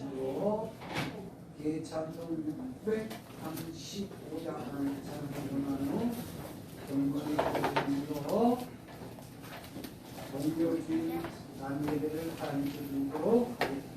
하시고 예찬송 635장을 찬송한 후 경건의 교회로 종교주의 난예배를 하나님께 드리도록 하겠습니다.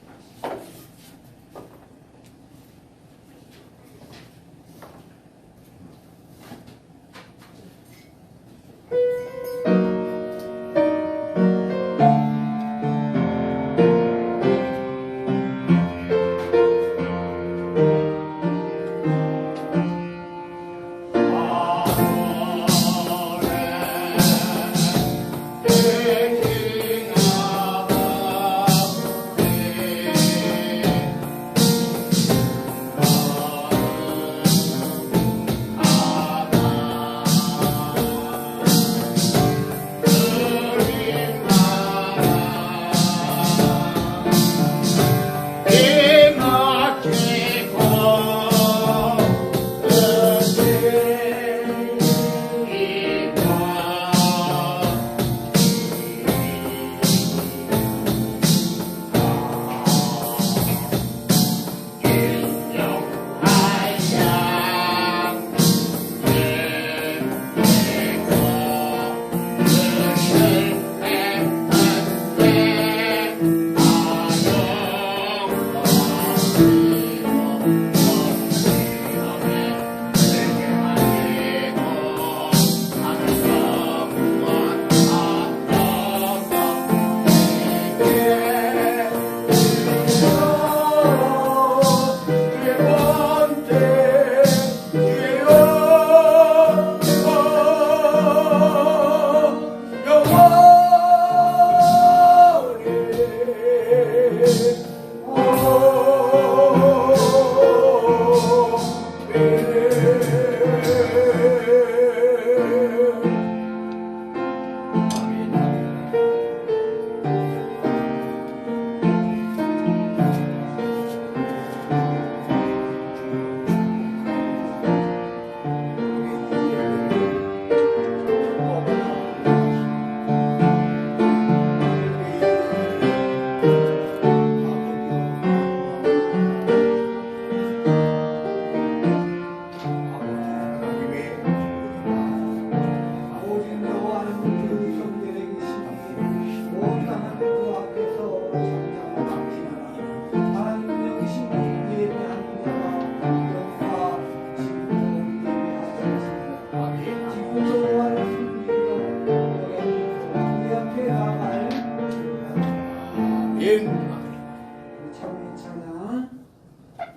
찬양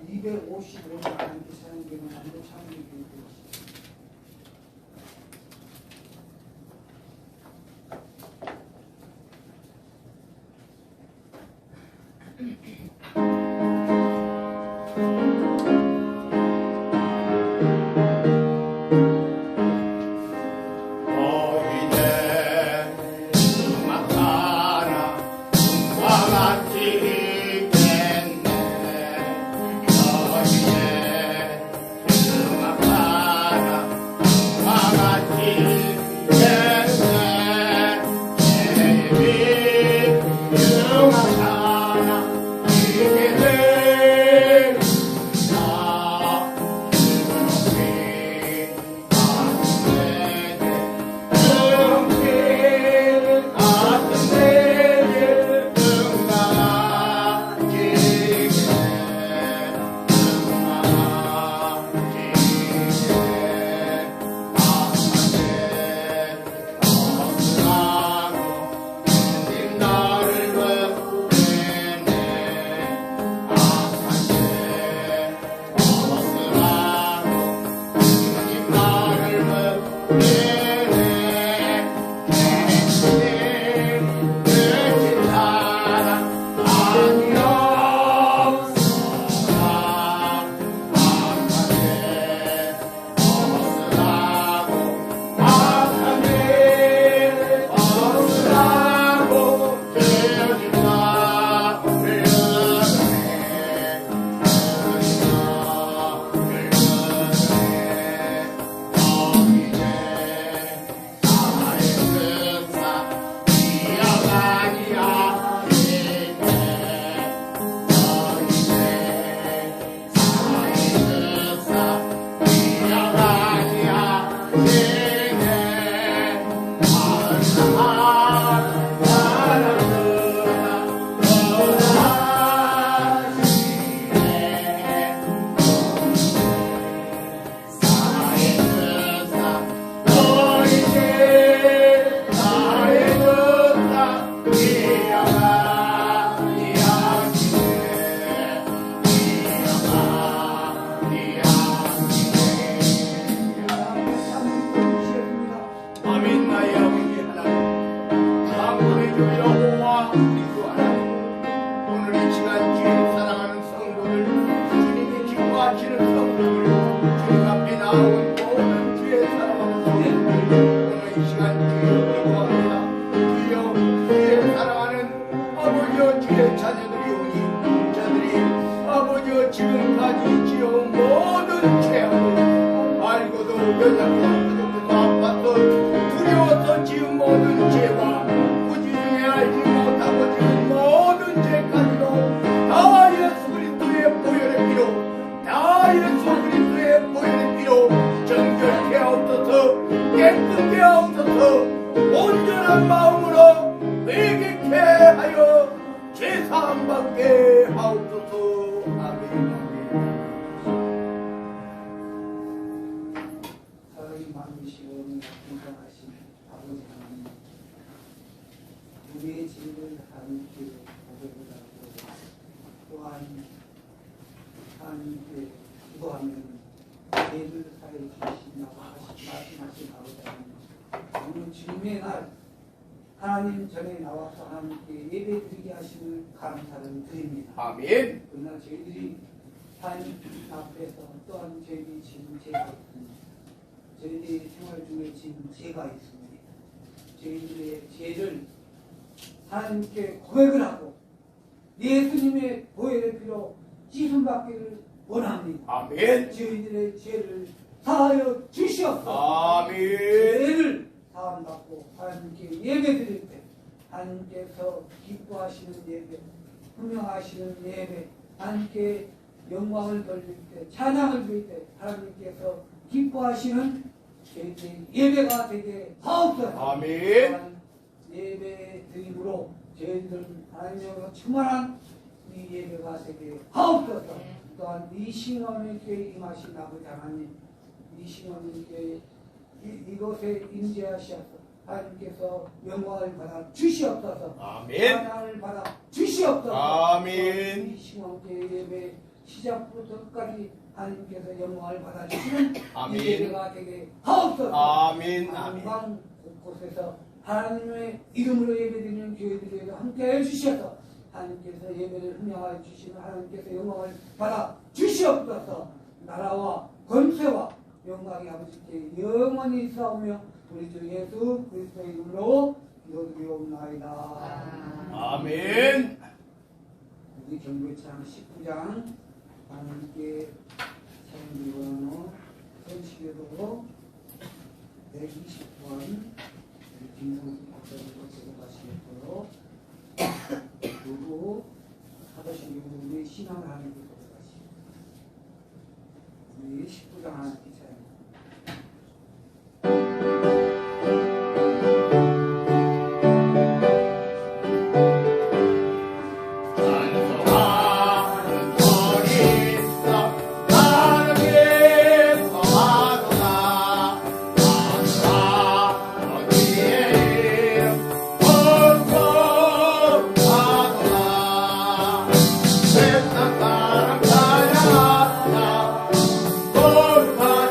255 하나님께 찬양되는 한도 찬양이 나 하나님 전에 나와서 하나님께 예배드리게 하심을 감사를 드립니다. 아멘. 그러나 저희들이 하나님 앞에서 또한 저희들이 지은 죄가 있습니다. 저희들이 생활 중에 지은 죄가 있습니다. 저희들의 죄를 하나님께 고백을 하고 예수님의 보혈의 피로 씻음받기를 원합니다. 아멘. 저희들의 죄를 사하여 주시옵소서. 아멘. 죄를 사함받고 하나님께 예배드릴 때 하나님께서 기뻐하시는 예배, 분명하시는 예배, 하나님께 영광을 돌릴 때, 찬양을 드릴 때 하나님께서 기뻐하시는 저희들의 예배가 되게 하옵소서. 아멘. 예배 드림으로 저희들 하나님으로 충만한 이 예배가 되게 하옵소서. 또한 이 신원에게 임하신 아버지 하나님, 이 신원에게 이곳에 임재하시옵소서. 하나님께서 영광을 받아 주시옵소서. 아멘. 찬양을 받아 주시옵소서. 아멘. 이 신원계 예배 시작부터 끝까지 하나님께서 영광을 받아 주시는 아멘. 이 예배가 되게 하옵소서. 아멘. 아멘. 한방 곳곳에서 하나님의 이름으로 예배드리는 교회들에게 함께해 주셔서 하나님께서 예배를 흠명하여 주시는 하나님께서 영광을 받아 주시옵소서. 나라와 권세와 영광이 아버지께 영원히 있사오며 우리 주 예수 그리스도의 이름으로 기도드리옵나이다. 아멘. 우리 경배창 19장 하나님께 사용드리고 나누 선식에도 120번 김성수 박사님과 제공하시겠고요. 그리고 사도신 경우에 신앙을 하는 것으로 가시고 우리 19장 하나님께 Oh,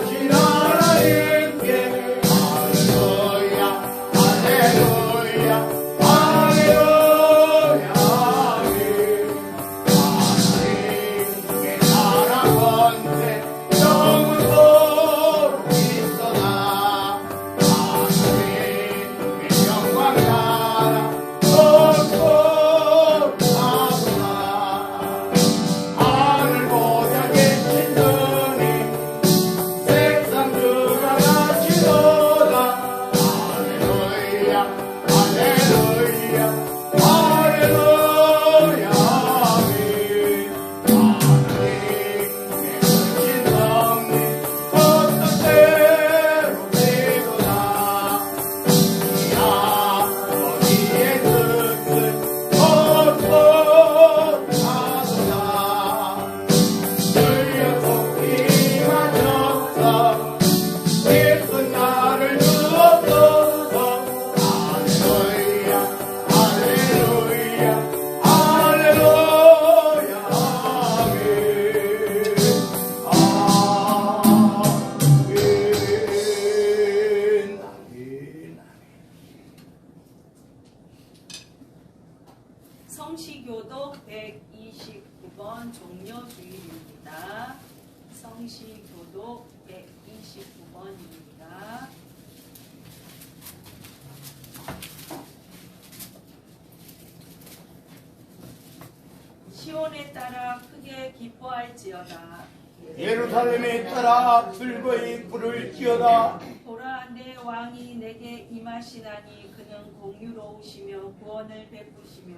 성시교독 129번 종료주일입니다. 성시교독 129번입니다. 시온에 따라 크게 기뻐할지어다. 예루살렘에 따라 즐거이 부를 지어다. 보라, 내 왕이 내게 임하시나니 그는 공유로우시며 구원을 베푸시며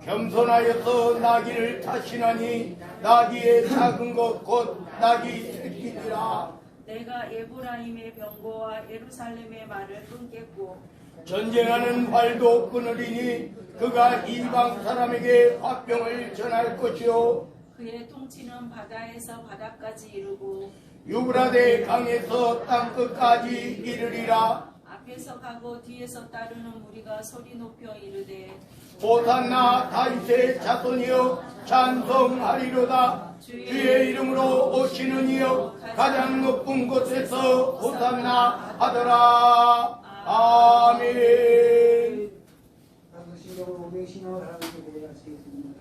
겸손하여서 나귀를 타시나니 나귀의 작은 것 곧 나귀 새끼니라. 내가 에브라임의 병거와 예루살렘의 말을 끊겠고 전쟁하는 활도 끊으리니 그가 이방 사람에게 화병을 전할 것이요 그의 통치는 바다에서 바다까지 이르고 유브라데 강에서 땅끝까지 이르리라. 앞에서 가고 뒤에서 따르는 무리가 소리 높여 이르되 호산나 다윗의 자손이여 찬송하리로다. 주의 이름으로 오시는 이여 가장 높은 곳에서 호산나 하더라. 아멘. 신경으로 오백신하고 하나님께 고백하시겠습니다.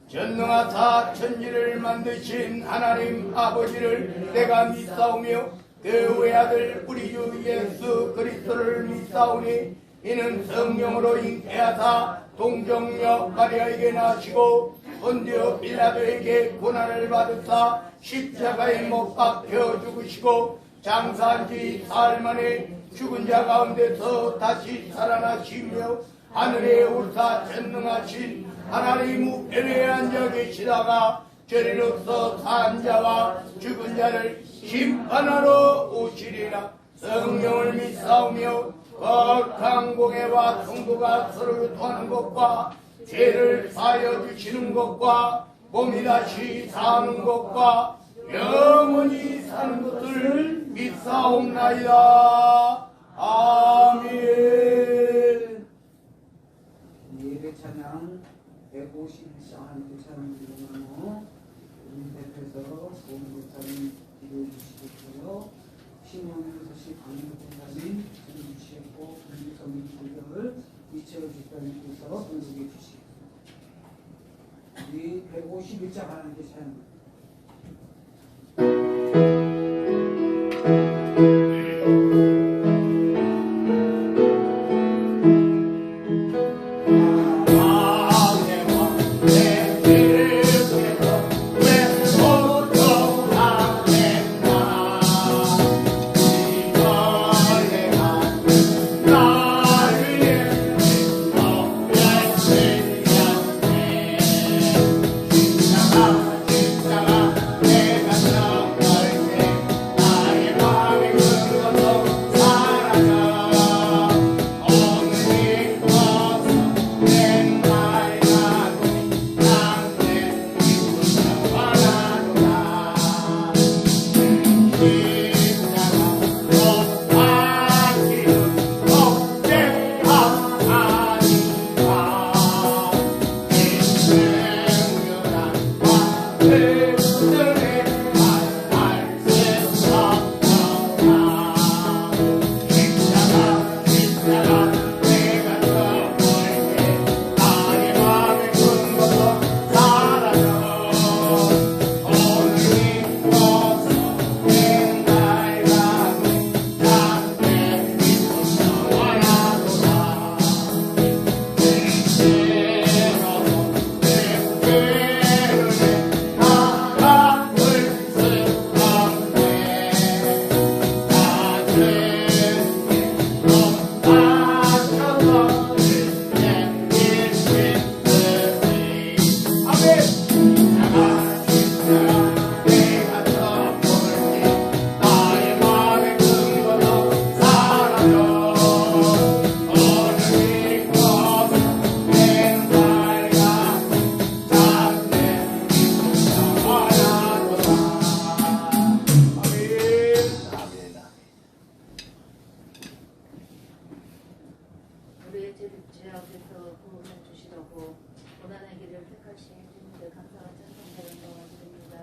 전능하사 천지를 만드신 하나님 아버지를 내가 믿사오며 그 외아들 우리 주 예수 그리스도를 믿사오니 이는 성령으로 잉태하사 동정녀 마리아에게 나시고 본디오 빌라도에게 고난을 받으사 십자가에 못 박혀 죽으시고 장사한 지 사흘 만에 죽은 자 가운데서 다시 살아나시며 하늘에 오르사 전능하신 하나님 우편에 앉아 계시다가 저리로서 산 자와 죽은 자를 심판하러 오시리라. 성령을 믿사오며 거룩한 공예와 성도가 서로 교통하는 것과 죄를 사하여 주시는 것과 몸이 다시 사는 것과 영원히 사는 것을 믿사옵나이다. 아멘. 예배 찬양 151장 하나님께 찬양 드리며 대표에서 보험교사님 기도해 주시겠고요. 신원교사님 강력공사님 전해주시겠고 분리성민 기도를 이채워 주시다님께서 분석해 주시겠습니다. 우리 151장 하나님께 찬양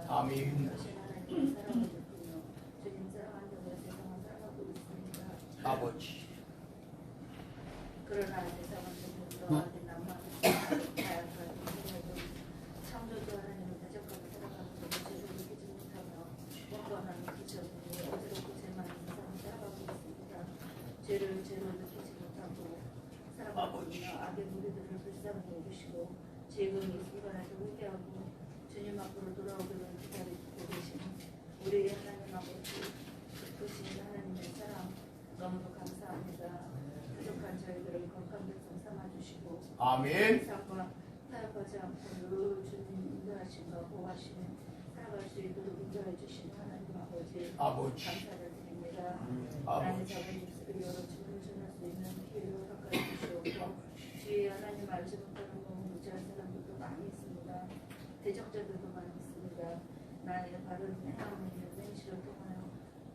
아멘. 아버지. 그러나 세상은 점점 더하게 남아가는 아버지. 악의 무리들을 불쌍히 여기시고 지금 이 순간에도 회개하고 주님 앞으로 돌아오기를 기다리고 계시는 우리 하나님 아버지, 크신 하나님의 사랑 너무도 감사합니다. 부족한 저희들을 건강백성 삼아주시고 아멘. 세상과 타협하지 않고 늘 주님 인도하심과 보호하시는 살아갈 수 있도록 인도해 주시는 하나님 아버지, 아버지. 감사를 드립니다. 아버지. 하나님 작은 입술이 여러 춤을 전할 수 있는 기회를 가까이 주시옵고 주의 하나님 알지 못하는 너무 무지한 사람들도 많이 있습니다. 대적자들도 많이 있습니다. 나의 바른 행함을 있는 행실을 통하여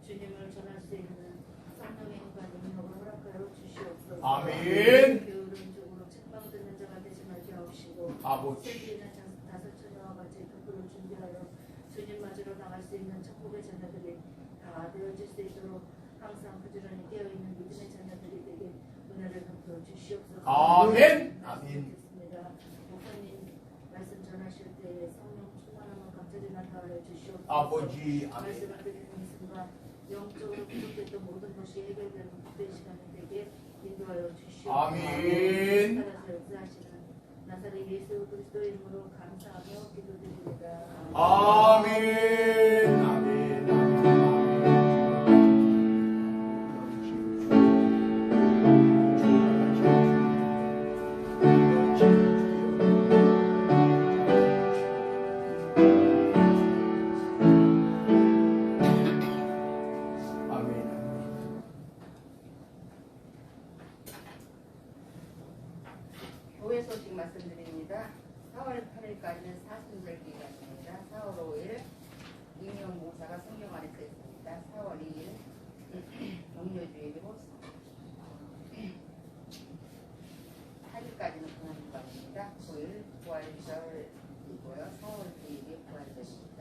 주님을 전할 수 있는 성령의 인과 능력을 허락하여 주시옵소서. 아멘. 게으름적으로 책망 듣는 자가 되지 말게 하옵시고 아버지. 슬기는 다섯 처녀와 같이 그들을 준비하여 주님 맞으러 나갈 수 있는 천국의 자녀들이 다 되어질 수 있도록 항상 부지런히 깨어있는 믿음의 자녀들이 되게 은혜를 베풀어 주시옵소서. 아멘. 아멘. 목사님 말씀 전하실 때 성령 충만함을 갑자기 나타내 주시옵소서. 아버지. 아멘. 말씀을 드리는 이 순간 영적으로 부족했던 모든 것이 해결되는 복된 시간이 되게 인도하여 주시옵소서. 아멘. 살아서 역사하시는 나사렛 예수 그리스도의 이름으로 감사하며 기도드립니다. 아멘. 아멘. 교회 소식 말씀드립니다. 4월 8일까지는 사순절 기간입니다. 4월 5일 임용 봉사가 성경 안에 써 있습니다. 4월 2일 영료주일이고 8일까지는 공안주간입니다. 9일 부활절이고요. 4월 9일이 부활절입니다.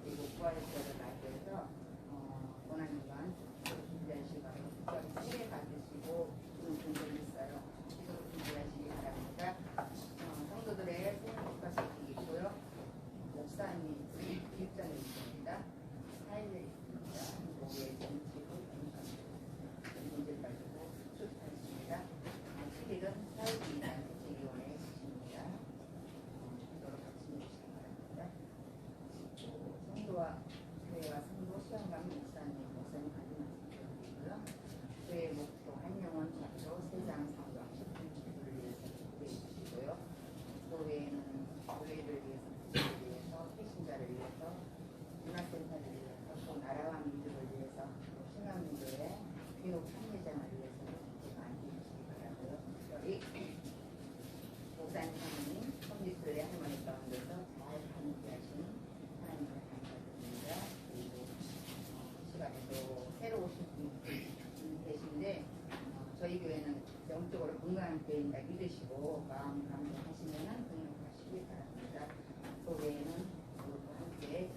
그리고 부활절을 맞이해서 공안주간 준비한 시간으로 특별히 세례 받으시고 그런 분들이 있어요. 기도로 준비하시기 바랍니다. 성도들의 생일 축하 소식이 있고요. 목사님 입장이 있습니다. 4일에 있습니다. 오후에 정치고 문제 가지고 출석하십니다. 7일은 사회주의단 대책위원회 있습니다. 기도로 같이 해주시기 바랍니다. 성도와 교회와 성도 수양감 목사님 가지 말씀드리고요. 교회 목표 한영원 좌표 세상 상경 10분 위해서 기도해 주시고요. 교회는 교회를 위해서, 교회를 위해서, 회신자를 위해서, 문화센터를 위해서, 또 나라와 민족을 위해서, 또 신앙민족의 교육 판례장을 위해서 많이 해주시기 바라고요. 특별히 목사님 사모님, 성지순례 할머니 가운데서 잘 함께하시는 하나님께 감사드립니다. 그리고 시간에도 새로 오신 분 계신데 저희 교회는 영적으로 건강한 교회이다 믿으시고 마음 감동하시면 등록하시기 바랍니다. 교회는 모두 함께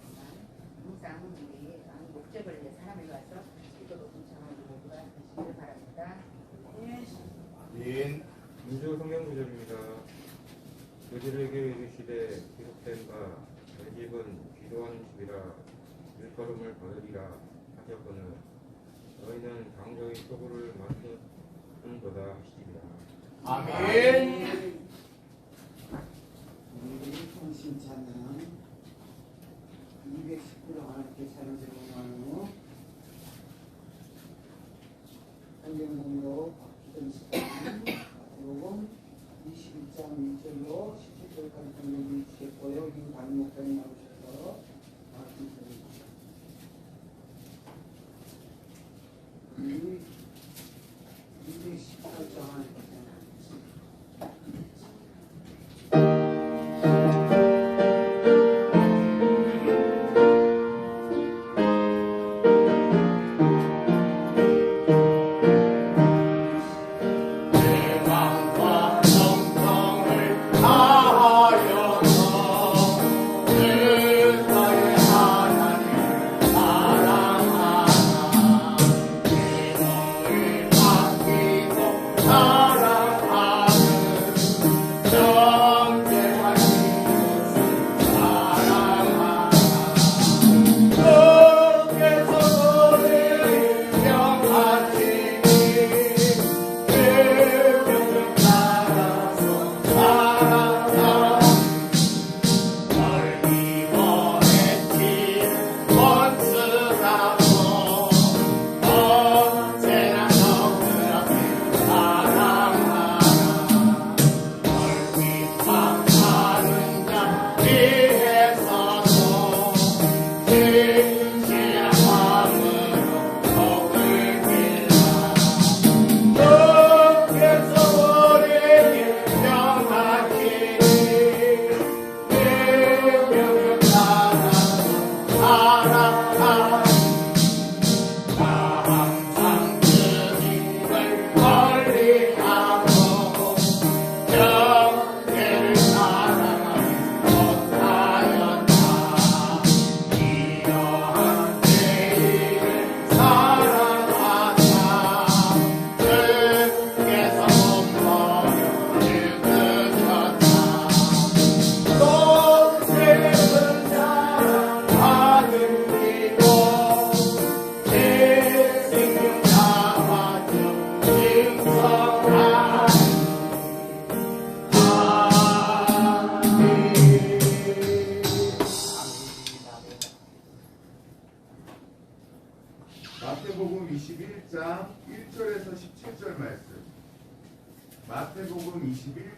항상 우리 목적을 위해 사람을 가서 기도로 동참하는 모두가 되시길 바랍니다. 아멘. 민주 성경 구절입니다. 그들에게 이르시되 기록된 바 내 집은 기도하는 집이라 일걸음을 거두리라 하셨거늘 너희는 강조의 소굴을 만드는 거다 하시리라. 아멘. 우리 통신차는 210km 하나님께 찬양을 원하노 성경공로 박기던 시간 요금 21장 1절로 17절까지 성경이 주셨고요. 이 관목장이 나오셔서 말씀드립니다. 이 218장 하나님께 대왕과 정성을 다하여서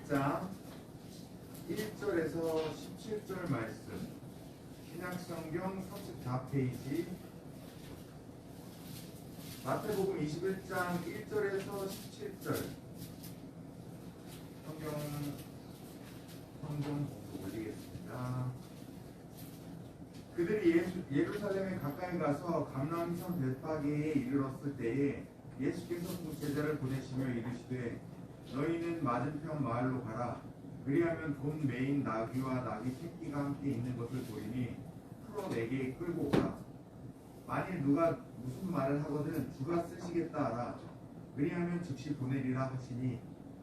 21장 1절에서 17절 말씀, 신약성경 34페이지, 마태복음 21장 1절에서 17절 성경 올리겠습니다. 그들이 예루살렘에 가까이 가서 감람산 벳파게에 이르렀을 때에 예수께서 두 제자를 보내시며 이르시되 너희는 맞은편 마을로 가라. 그리하면 돈 매인 나귀와 나귀 새끼가 함께 있는 것을 보리니 풀어 내게 끌고 오라. 만일 누가 무슨 말을 하거든 주가 쓰시겠다 하라. 그리하면 즉시 보내리라 하시니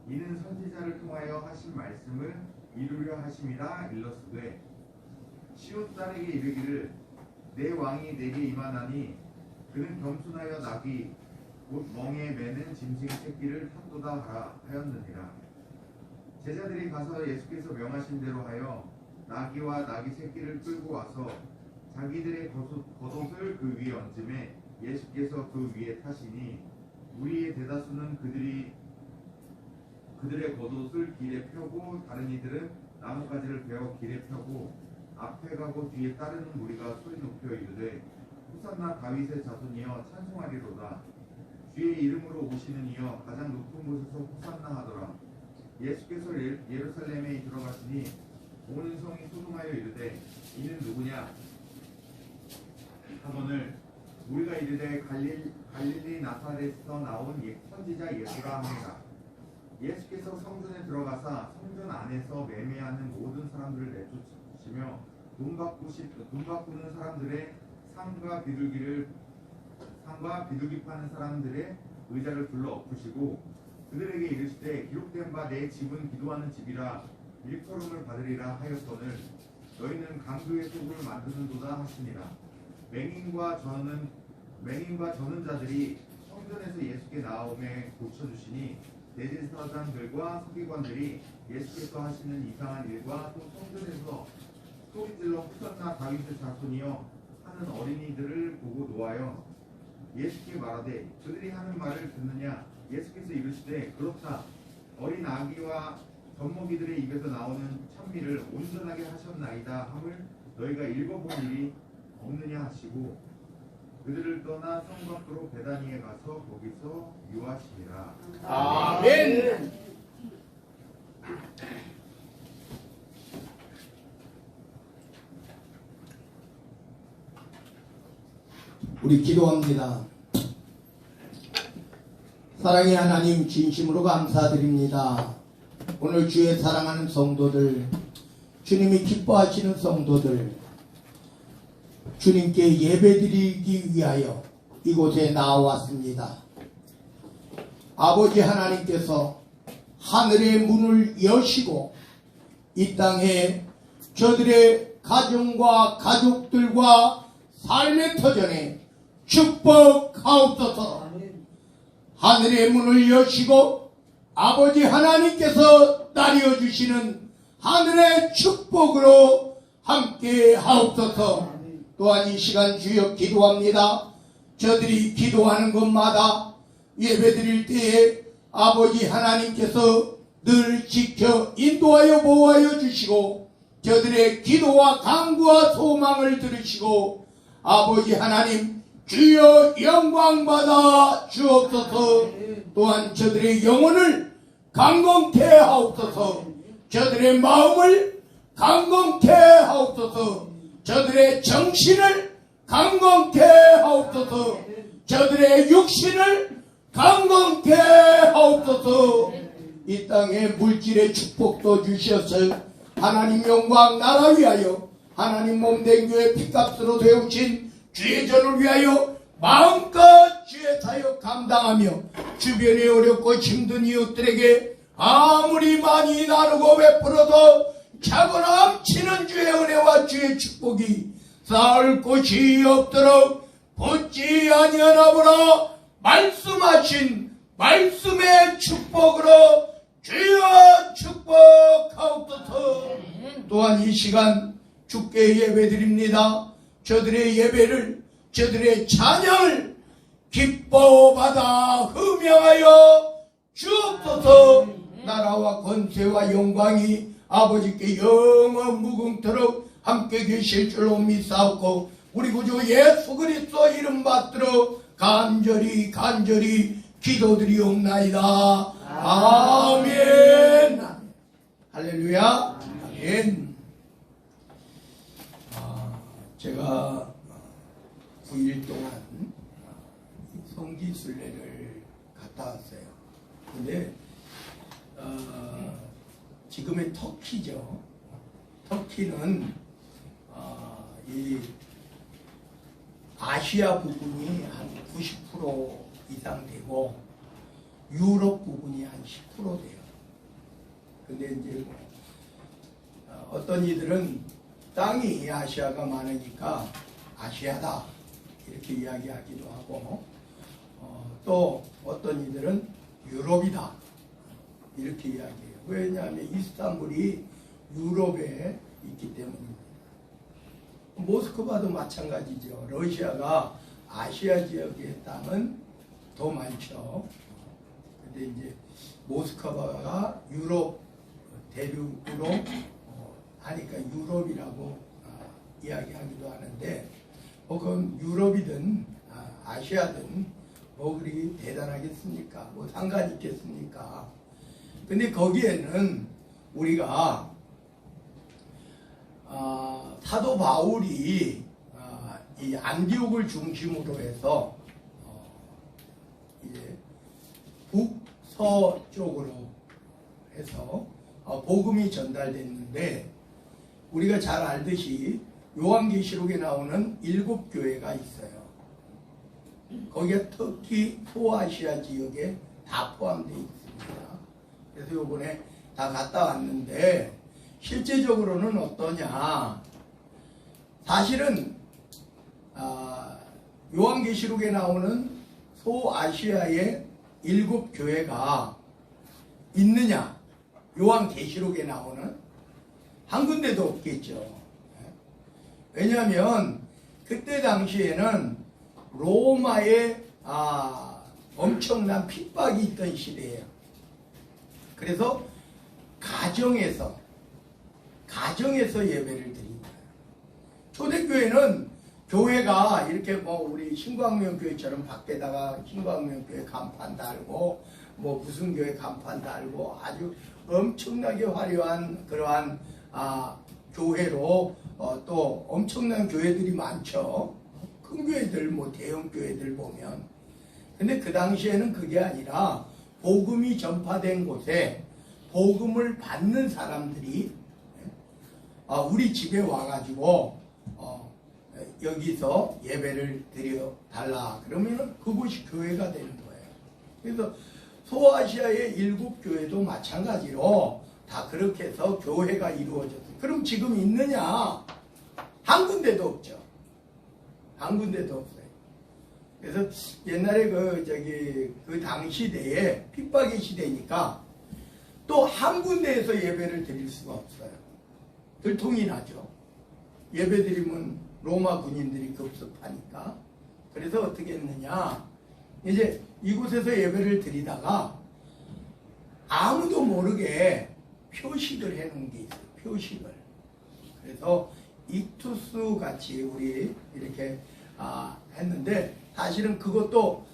이는 선지자를 통하여 하신 말씀을 이루려 하심이라 일렀으되 시온 딸에게 이르기를 내 왕이 내게 임하나니 그는 겸손하여 나귀 곧 멍에 매는 짐승 새끼를 탔도다 하라 하였느니라. 제자들이 가서 예수께서 명하신 대로 하여 나귀와 나귀 새끼를 끌고 와서 자기들의 겉옷을 그 위에 얹음에 예수께서 그 위에 타시니 무리의 대다수는 그들의 겉옷을 길에 펴고 다른 이들은 나뭇가지를 베어 길에 펴고 앞에 가고 뒤에 따르는 무리가 소리 높여 이르되 호산나 다윗의 자손이여 찬송하리로다. 주의 이름으로 오시는 이여 가장 높은 곳에서 호산나 하더라. 예수께서 예루살렘에 들어가시니 온 성이 소동하여 이르되 이는 누구냐 하거늘 우리가 이르되 갈릴리 나사렛에서 나온 선지자 예수라 합니다. 예수께서 성전에 들어가사 성전 안에서 매매하는 모든 사람들을 내쫓으시며 돈 바꾸는 사람들의 상과 비둘기 파는 사람들의 의자를 둘러 엎으시고 그들에게 이르시되 기록된 바 내 집은 기도하는 집이라 일컬음을 받으리라 하였거늘 너희는 강도의 속을 만드는도다 하시니라. 맹인과 저는 자들이 성전에서 예수께 나오매 고쳐주시니 대제사장들과 서기관들이 예수께서 하시는 이상한 일과 또 성전에서 소리질러 호산나 다윗의 자손이여 하는 어린이들을 보고 노하여 예수께 말하되 그들이 하는 말을 듣느냐. 예수께서 이르시되 그렇다. 어린 아기와 젖먹이들의 입에서 나오는 찬미를 온전하게 하셨나이다 함을 너희가 읽어본 일이 없느냐 하시고 그들을 떠나 성 밖으로 베다니에 가서 거기서 유하시니라. 아멘. 우리 기도합니다. 사랑의 하나님 진심으로 감사드립니다. 오늘 주의 사랑하는 성도들, 주님이 기뻐하시는 성도들, 주님께 예배드리기 위하여 이곳에 나왔습니다. 아버지 하나님께서 하늘의 문을 여시고 이 땅에 저들의 가정과 가족들과 삶의 터전에 축복하옵소서. 하늘의 문을 여시고 아버지 하나님께서 나뉘어 주시는 하늘의 축복으로 함께 하옵소서. 또한 이 시간 주여 기도합니다. 저들이 기도하는 것마다 예배드릴 때에 아버지 하나님께서 늘 지켜 인도하여 보호하여 주시고 저들의 기도와 간구와 소망을 들으시고 아버지 하나님 주여 영광받아 주옵소서. 또한 저들의 영혼을 강건케 하옵소서. 저들의 마음을 강건케 하옵소서. 저들의 정신을 강건케 하옵소서. 저들의 육신을 강건케 하옵소서. 이 땅에 물질의 축복도 주셔서 하나님 영광 나라 위하여 하나님 몸된 교회 피값으로 되어오신 주의 전을 위하여 마음껏 주의 사역 감당하며 주변에 어렵고 힘든 이웃들에게 아무리 많이 나누고 베풀어도 차고 넘치는 주의 은혜와 주의 축복이 쌓을 곳이 없도록 붙지 아니하나보라 말씀하신 말씀의 축복으로 주여 축복하옵소서. 또한 이 시간 주께 예배드립니다. 저들의 예배를 저들의 찬양을 기뻐받아 흠양하여 주옵소서. 나라와 권세와 영광이 아버지께 영원 무궁토록 함께 계실 줄로 믿사옵고 우리 구주 예수 그리스도 이름 받들어 간절히 기도드리옵나이다. 아멘. 할렐루야. 아멘. 제가 9일 동안 성지순례를 갔다 왔어요. 근데 지금의 터키죠. 터키는 이 아시아 부분이 한 90% 이상 되고 유럽 부분이 한 10% 돼요. 근데 이제 어떤 이들은 땅이 아시아가 많으니까 아시아다 이렇게 이야기하기도 하고 또 어떤 이들은 유럽이다 이렇게 이야기해요. 왜냐하면 이스탄불이 유럽에 있기 때문입니다. 모스크바도 마찬가지죠. 러시아가 아시아 지역의 땅은 더 많죠. 근데 이제 모스크바가 유럽 대륙으로 하니까 유럽이라고 이야기하기도 하는데 그건 유럽이든 아시아든 뭐 그리 대단하겠습니까? 뭐 상관이 있겠습니까? 근데 거기에는 우리가 사도 바울이 이 안디옥을 중심으로 해서 이제 북서쪽으로 해서 복음이 전달됐는데 우리가 잘 알듯이 요한계시록에 나오는 7교회가 있어요. 거기가 터키 소아시아 지역에 다 포함되어 있습니다. 그래서 요번에 다 갔다 왔는데 실제적으로는 어떠냐? 사실은 요한계시록에 나오는 소아시아의 7교회가 있느냐? 요한계시록에 나오는 한 군데도 없겠죠. 왜냐하면 그때 당시에는 로마의 엄청난 핍박이 있던 시대예요. 그래서 가정에서 예배를 드린 거예요. 초대교회는 교회가 이렇게 뭐 우리 신광명교회처럼 밖에다가 신광명교회 간판 달고 뭐 무슨 교회 간판 달고 아주 엄청나게 화려한 그러한 교회로 또 엄청난 교회들이 많죠. 큰 교회들 뭐 대형 교회들 보면. 근데 그 당시에는 그게 아니라 복음이 전파된 곳에 복음을 받는 사람들이 우리 집에 와가지고 여기서 예배를 드려 달라 그러면은 그곳이 교회가 되는 거예요. 그래서 소아시아의 7교회도 마찬가지로 다 그렇게 해서 교회가 이루어졌어요. 그럼 지금 있느냐? 한 군데도 없어요. 그래서 옛날에 그 당시대에 핍박의 시대니까 또 한 군데에서 예배를 드릴 수가 없어요. 들통이 나죠. 예배 드리면 로마 군인들이 급습하니까. 그래서 어떻게 했느냐? 이제 이곳에서 예배를 드리다가 아무도 모르게 표식을 해놓은 게 있어요. 표식을. 그래서 이투스 같이 우리 이렇게 했는데 사실은 그것도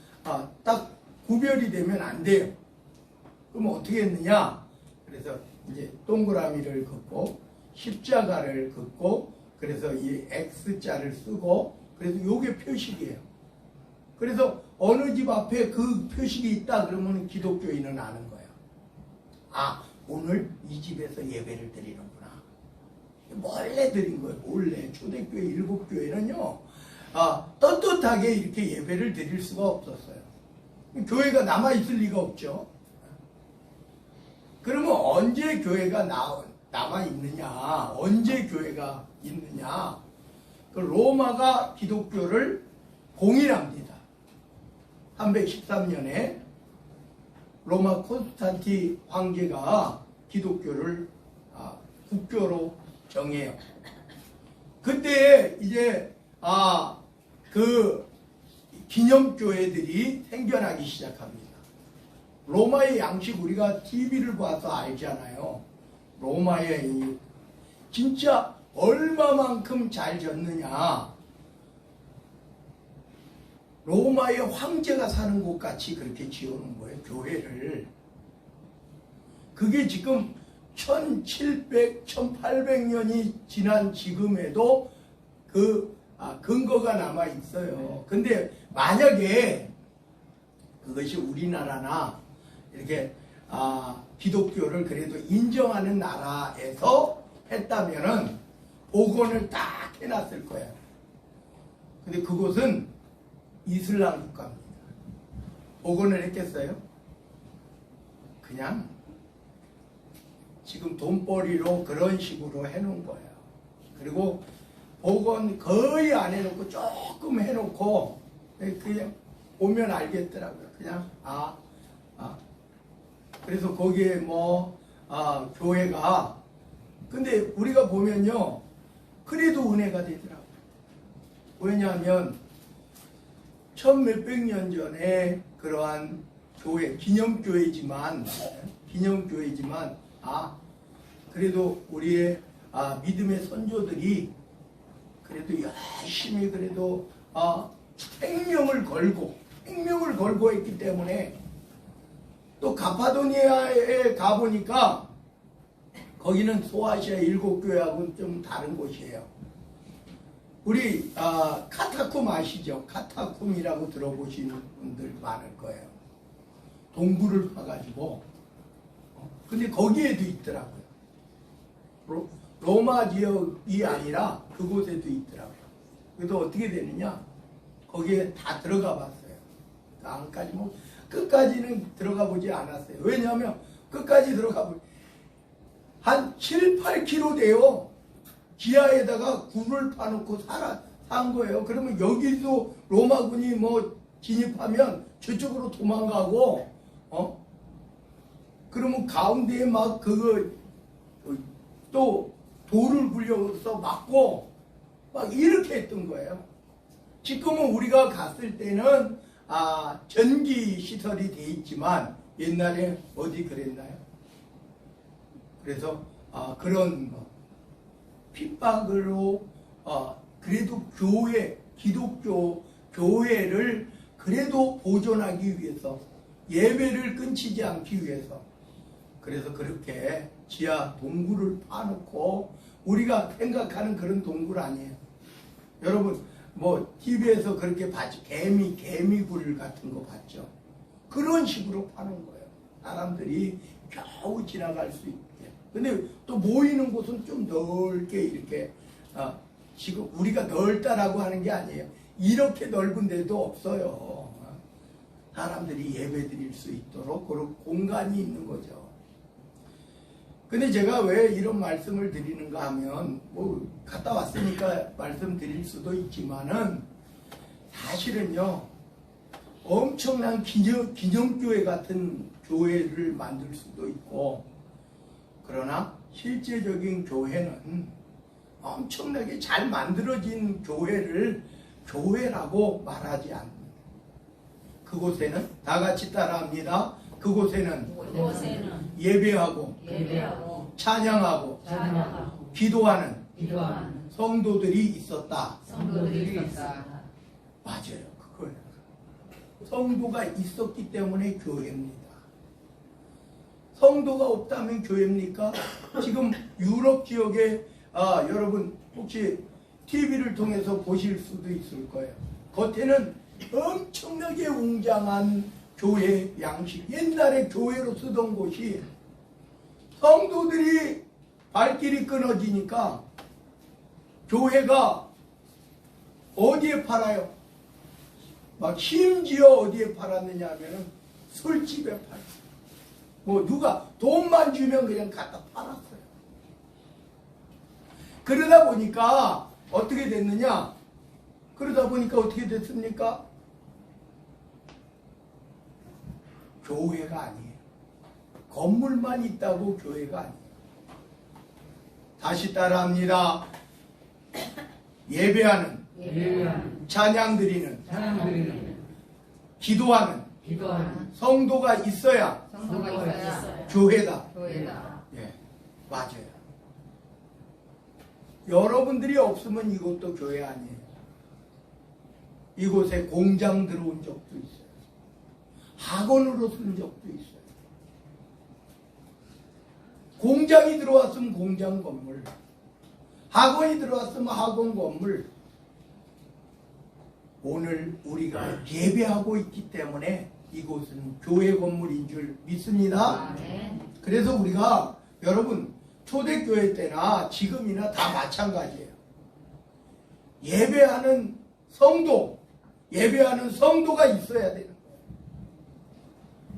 딱 구별이 되면 안 돼요. 그럼 어떻게 했느냐? 그래서 이제 동그라미를 긋고 십자가를 긋고 그래서 이 X자를 쓰고 그래서 요게 표식이에요. 그래서 어느 집 앞에 그 표식이 있다 그러면 기독교인은 아는 거예요. 오늘 이 집에서 예배를 드리는구나. 몰래 드린 거예요. 몰래. 초대교회 7교회는요 떳떳하게 이렇게 예배를 드릴 수가 없었어요. 교회가 남아있을 리가 없죠. 그러면 언제 교회가 남아있느냐? 언제 교회가 있느냐? 그 로마가 기독교를 공인합니다. 313년에 로마 콘스탄티 황제가 기독교를 국교로 정해요. 그때 이제 그 기념교회들이 생겨나기 시작합니다. 로마의 양식 우리가 TV를 봐서 알잖아요. 로마의 이 진짜 얼마만큼 잘 졌느냐. 로마의 황제가 사는 곳 같이 그렇게 지어놓은 거예요. 교회를. 그게 지금 1700, 1800년이 지난 지금에도 그 근거가 남아 있어요. 근데 만약에 그것이 우리나라나 이렇게 기독교를 그래도 인정하는 나라에서 했다면은 복원을 딱 해놨을 거예요. 근데 그곳은 이슬람 국가입니다. 복원을 했겠어요? 그냥 지금 돈벌이로 그런 식으로 해놓은 거예요. 그리고 복원 거의 안 해놓고 조금 해놓고 그냥 오면 알겠더라고요. 그냥 그래서 거기에 뭐 교회가 근데 우리가 보면요 그래도 은혜가 되더라고요. 왜냐하면 1000몇백 년 전에 그러한 교회 기념교회지만 그래도 우리의 믿음의 선조들이 그래도 열심히 그래도 생명을 걸고 했기 때문에 또 가파도니아에 가보니까 거기는 소아시아 7교회하고는 좀 다른 곳이에요. 우리 카타쿰 아시죠? 카타쿰이라고 들어보시는 분들 많을 거예요. 동굴을 파가지고 근데 거기에도 있더라고요. 로마 지역이 아니라 그곳에도 있더라고요. 그래서 어떻게 되느냐 거기에 다 들어가 봤어요. 안까지 뭐 끝까지는 들어가 보지 않았어요. 왜냐하면 끝까지 들어가 보면 한 7, 8km 돼요. 지하에다가 굴을 파놓고 산 거예요. 그러면 여기도 로마군이 뭐 진입하면 저쪽으로 도망가고 그러면 가운데에 막 또 돌을 굴려서 막고 막 이렇게 했던 거예요. 지금은 우리가 갔을 때는 전기 시설이 돼 있지만 옛날에 어디 그랬나요? 그래서 그런 핍박으로 그래도 기독교 교회를 그래도 보존하기 위해서 예배를 끊치지 않기 위해서 그래서 그렇게 지하 동굴을 파놓고 우리가 생각하는 그런 동굴 아니에요. 여러분 뭐 TV에서 그렇게 봤죠. 개미굴 같은 거 봤죠. 그런 식으로 파는 거예요. 사람들이 겨우 지나갈 수 있게. 근데 또 모이는 곳은 좀 넓게 이렇게 지금 우리가 넓다라고 하는 게 아니에요. 이렇게 넓은 데도 없어요. 사람들이 예배 드릴 수 있도록 그런 공간이 있는 거죠. 근데 제가 왜 이런 말씀을 드리는가 하면 뭐 갔다 왔으니까 말씀드릴 수도 있지만은 사실은요 엄청난 기념교회 같은 교회를 만들 수도 있고 그러나 실제적인 교회는 엄청나게 잘 만들어진 교회를 교회라고 말하지 않습니다. 그곳에는 다 같이 따라합니다. 그곳에는 예배하고 찬양하고 기도하는 성도들이 있었다. 맞아요. 그거예요. 성도가 있었기 때문에 교회입니다. 성도가 없다면 교회입니까? 지금 유럽 지역에 여러분 혹시 TV를 통해서 보실 수도 있을 거예요. 겉에는 엄청나게 웅장한 교회 양식, 옛날에 교회로 쓰던 곳이 성도들이 발길이 끊어지니까 교회가 어디에 팔아요? 막 심지어 어디에 팔았느냐 하면은 술집에 팔았어요. 뭐 누가 돈만 주면 그냥 갖다 팔았어요. 그러다 보니까 어떻게 됐느냐? 그러다 보니까 어떻게 됐습니까? 교회가 아니에요. 건물만 있다고 교회가 아니에요. 다시 따라합니다. 예배하는, 찬양 드리는, 기도하는, 기도하는 성도가 있어야 성도가 있어야 있어요. 교회다. 교회다. 예, 맞아요. 여러분들이 없으면 이것도 교회 아니에요. 이곳에 공장 들어온 적도 있어요. 학원으로 쓴 적도 있어요. 공장이 들어왔으면 공장 건물, 학원이 들어왔으면 학원 건물. 오늘 우리가 예배하고 있기 때문에 이곳은 교회 건물인 줄 믿습니다. 아멘. 그래서 우리가 여러분 초대교회 때나 지금이나 다 마찬가지예요. 예배하는 성도가 있어야 되는 거예요.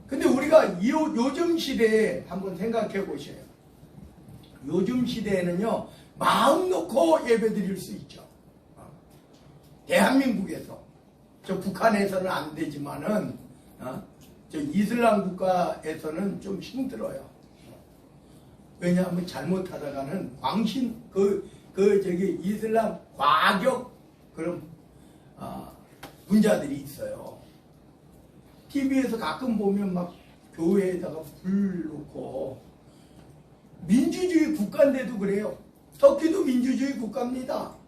근데 우리가 요즘 시대에 한번 생각해 보셔요. 요즘 시대에는요, 마음 놓고 예배 드릴 수 있죠. 대한민국에서. 저 북한에서는 안 되지만은, 저 이슬람 국가에서는 좀 힘들어요. 왜냐하면 잘못하다가는 광신, 저기 이슬람 과격 그런, 분자들이 있어요. TV에서 가끔 보면 막 교회에다가 불 놓고, 민주주의 국가인데도 그래요. 터키도 민주주의 국가입니다.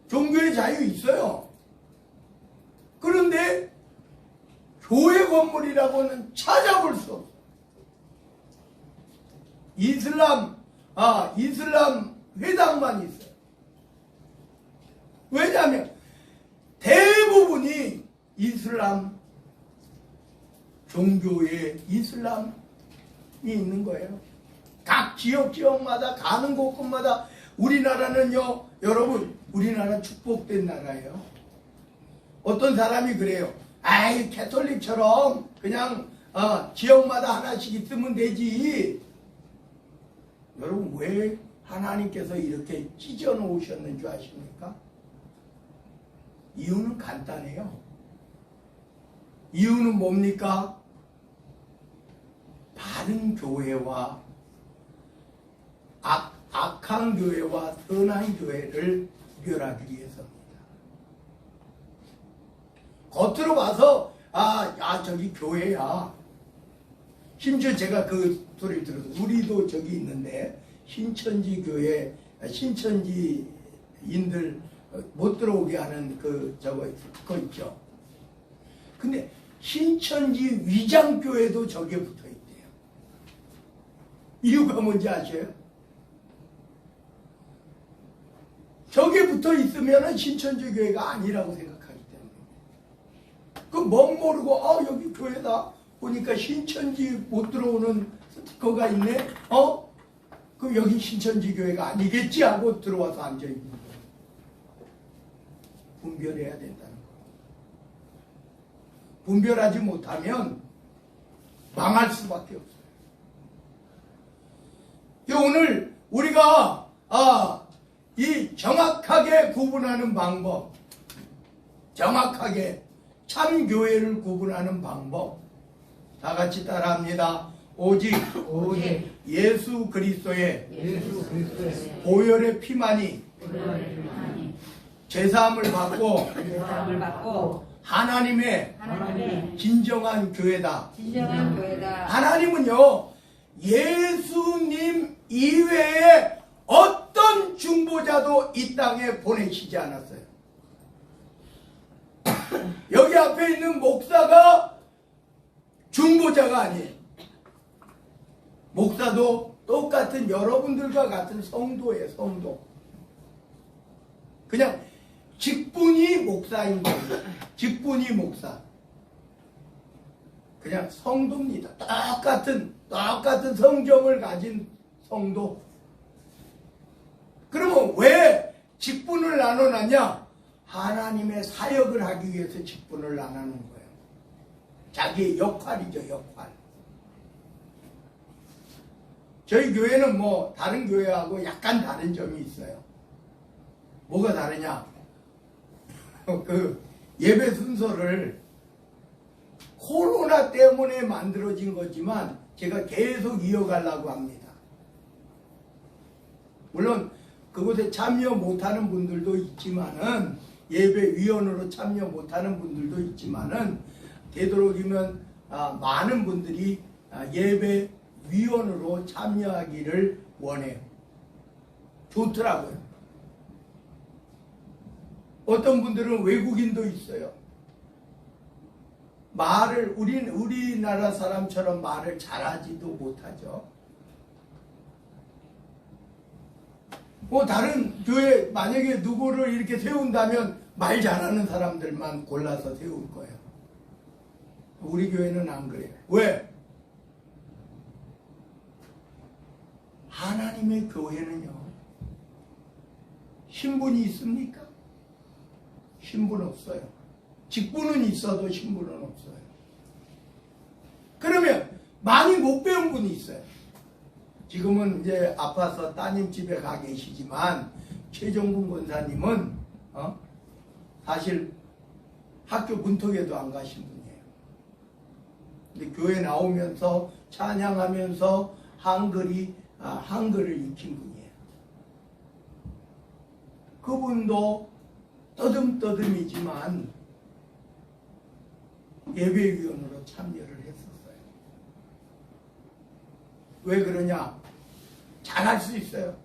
종교의 자유 있어요. 그런데 교회 건물이라고는 찾아볼 수 없어요. 이슬람 회당만 있어요. 왜냐하면 대부분이 이슬람 종교에 이슬람이 있는 거예요. 각 지역마다 가는 곳곳마다. 우리나라는요, 여러분, 우리나라 축복된 나라예요. 어떤 사람이 그래요. 아이, 캐톨릭처럼 그냥 지역마다 하나씩 있으면 되지. 여러분, 왜 하나님께서 이렇게 찢어 놓으셨는 줄 아십니까? 이유는 간단해요. 이유는 뭡니까? 바른 교회와 악한 교회와 선한 교회를 구별하기 위해서입니다. 겉으로 봐서 저기 교회야. 심지어 제가 그 소리를 들어서 우리도 저기 있는데 신천지 교회 신천지인들 못 들어오게 하는 그거 있죠. 근데 신천지 위장교회도 저기에 붙어 있대요. 이유가 뭔지 아세요? 저기에 붙어 있으면 신천지 교회가 아니라고 생각하기 때문에. 그 멋모르고 여기 교회다 보니까 신천지 못 들어오는 스티커가 있네. 그럼 여기 신천지 교회가 아니겠지 하고 들어와서 앉아있는 거예요. 분별해야 된다는 거예요. 분별하지 못하면 망할 수밖에 없어요. 오늘 우리가 이 정확하게 구분하는 방법, 정확하게 참교회를 구분하는 방법, 다 같이 따라합니다. 오직 예수 그리스도의 보혈의 피만이 죄사함을 받고 하나님의 진정한 교회다. 진정한 교회다. 하나님은요, 예수님 이외에 어떤 중보자도 이 땅에 보내시지 않았어요. 여기 앞에 있는 목사가 중보자가 아니에요. 목사도 똑같은 여러분들과 같은 성도예요. 성도. 그냥 직분이 목사인 거예요. 직분이 목사. 그냥 성도입니다. 똑같은 성정을 가진 성도. 그러면 왜 직분을 나눠놨냐? 하나님의 사역을 하기 위해서 직분을 나누는 거예요. 자기의 역할이죠, 역할. 저희 교회는 다른 교회하고 약간 다른 점이 있어요. 뭐가 다르냐? 그 예배 순서를 코로나 때문에 만들어진 거지만 제가 계속 이어가려고 합니다. 물론 그곳에 참여 못하는 분들도 있지만은, 예배위원으로 참여 못하는 분들도 있지만은, 되도록이면 많은 분들이 예배 위원으로 참여하기를 원해요. 좋더라고요. 어떤 분들은 외국인도 있어요. 우리나라 사람처럼 말을 잘하지도 못하죠. 다른 교회 만약에 누구를 이렇게 세운다면 말 잘하는 사람들만 골라서 세울 거예요. 우리 교회는 안 그래요. 왜? 하나님의 교회는요, 신분이 있습니까? 신분 없어요. 직분은 있어도 신분은 없어요. 그러면 많이 못 배운 분이 있어요. 지금은 이제 아파서 따님 집에 가 계시지만 최종근 권사님은 사실 학교 문턱에도 안 가신 분이에요. 근데 교회 나오면서 찬양하면서 한글을 익힌 분이에요. 그분도 떠듬떠듬이지만 예배위원으로 참여를 했었어요. 왜 그러냐? 잘할 수 있어요.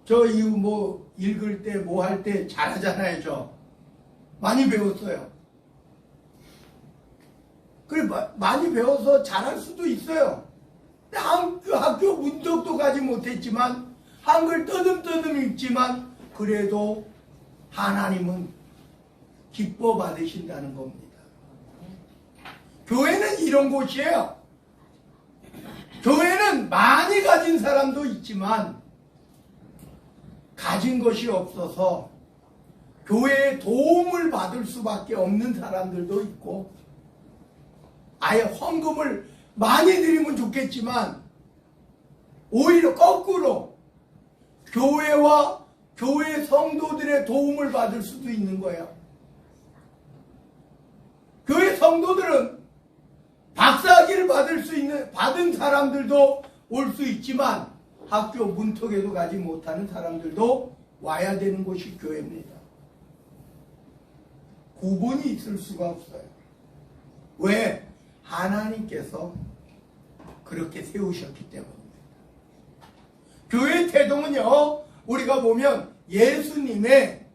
저 이후 읽을 때 할 때 잘하잖아요. 저 많이 배웠어요. 그래 많이 배워서 잘할 수도 있어요. 학교 문턱도 가지 못했지만 한글 떠듬떠듬 읽지만 그래도 하나님은 기뻐 받으신다는 겁니다. 교회는 이런 곳이에요. 교회는 많이 가진 사람도 있지만 가진 것이 없어서 교회의 도움을 받을 수밖에 없는 사람들도 있고, 아예 헌금을 많이 드리면 좋겠지만 오히려 거꾸로 교회와 교회 성도들의 도움을 받을 수도 있는 거예요. 교회 성도들은 박사학위를 받은 사람들도 올 수 있지만 학교 문턱에도 가지 못하는 사람들도 와야 되는 곳이 교회입니다. 구분이 있을 수가 없어요. 왜? 하나님께서 그렇게 세우셨기 때문입니다. 교회 태동은요, 우리가 보면 예수님의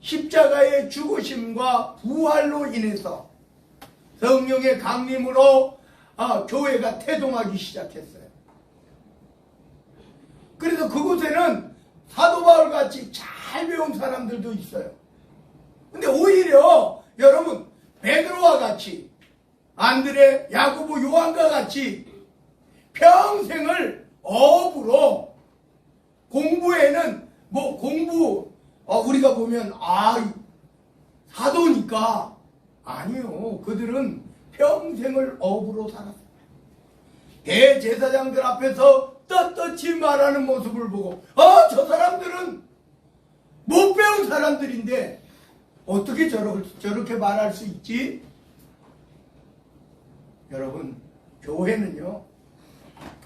십자가의 죽으심과 부활로 인해서 성령의 강림으로 교회가 태동하기 시작했어요. 그래서 그곳에는 사도 바울 같이 잘 배운 사람들도 있어요. 근데 오히려 여러분 베드로와 같이, 안드레, 야고보, 요한과 같이 평생을 업으로 공부에는 우리가 보면 사도니까 아니요. 그들은 평생을 업으로 살았어요. 대제사장들 앞에서 떳떳이 말하는 모습을 보고 저 사람들은 못 배운 사람들인데 어떻게 저렇게 말할 수 있지? 여러분, 교회는요,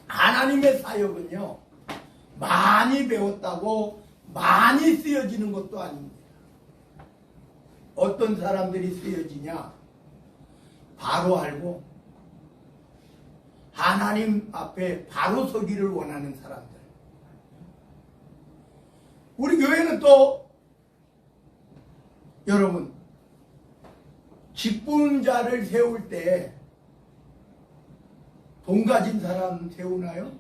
하나님의 사역은요, 많이 배웠다고 많이 쓰여지는 것도 아닙니다. 어떤 사람들이 쓰여지냐? 바로 알고 하나님 앞에 바로 서기를 원하는 사람들. 우리 교회는 또 여러분, 직분자를 세울 때 돈 가진 사람 세우나요?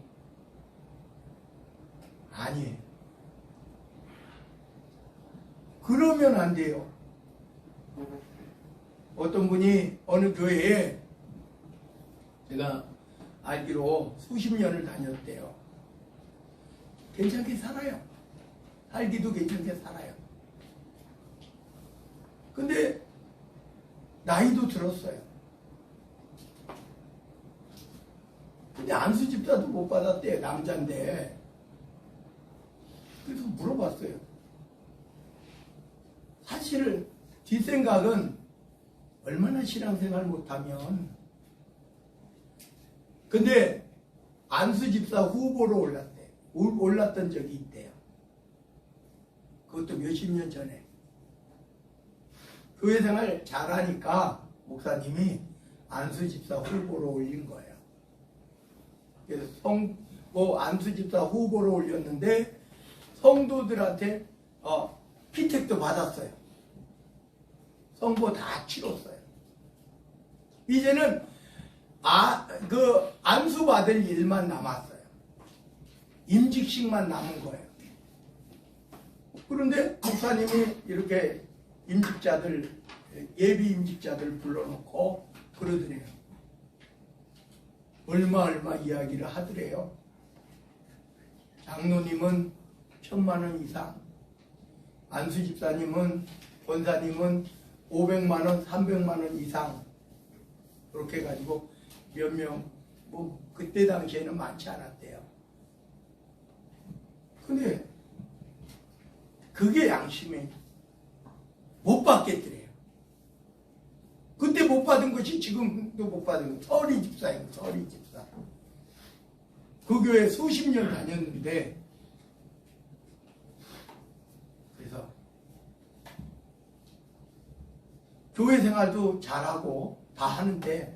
아니에요. 그러면 안 돼요. 어떤 분이 어느 교회에 제가 알기로 수십 년을 다녔대요. 괜찮게 살아요. 살기도 괜찮게 살아요. 근데 나이도 들었어요. 근데 안수 집사도 못 받았대. 남자인데. 그래서 물어봤어요. 사실 뒷생각은 얼마나 신앙생활 못하면, 근데 안수 집사 후보로 올랐던 적이 있대요. 그것도 몇십 년 전에. 교회 생활 잘하니까 목사님이 안수 집사 후보로 올린 거예요. 그래서 안수 집사 후보로 올렸는데 성도들한테 피택도 받았어요. 선고 다 치렀어요. 이제는 안수 받을 일만 남았어요. 임직식만 남은 거예요. 그런데 목사님이 이렇게 예비 임직자들 불러놓고 그러더래요. 얼마 이야기를 하더래요. 장로님은 1000만원 이상, 안수 집사님은, 권사님은 500만원, 300만원 이상, 그렇게 해가지고 몇 명, 그때 당시에는 많지 않았대요. 근데 그게 양심에 못 받겠더래요. 그때 못 받은 것이 지금도 못 받은 거. 서리 집사예요. 서리 집사. 그 교회 수십 년 다녔는데, 그래서 교회 생활도 잘하고 다 하는데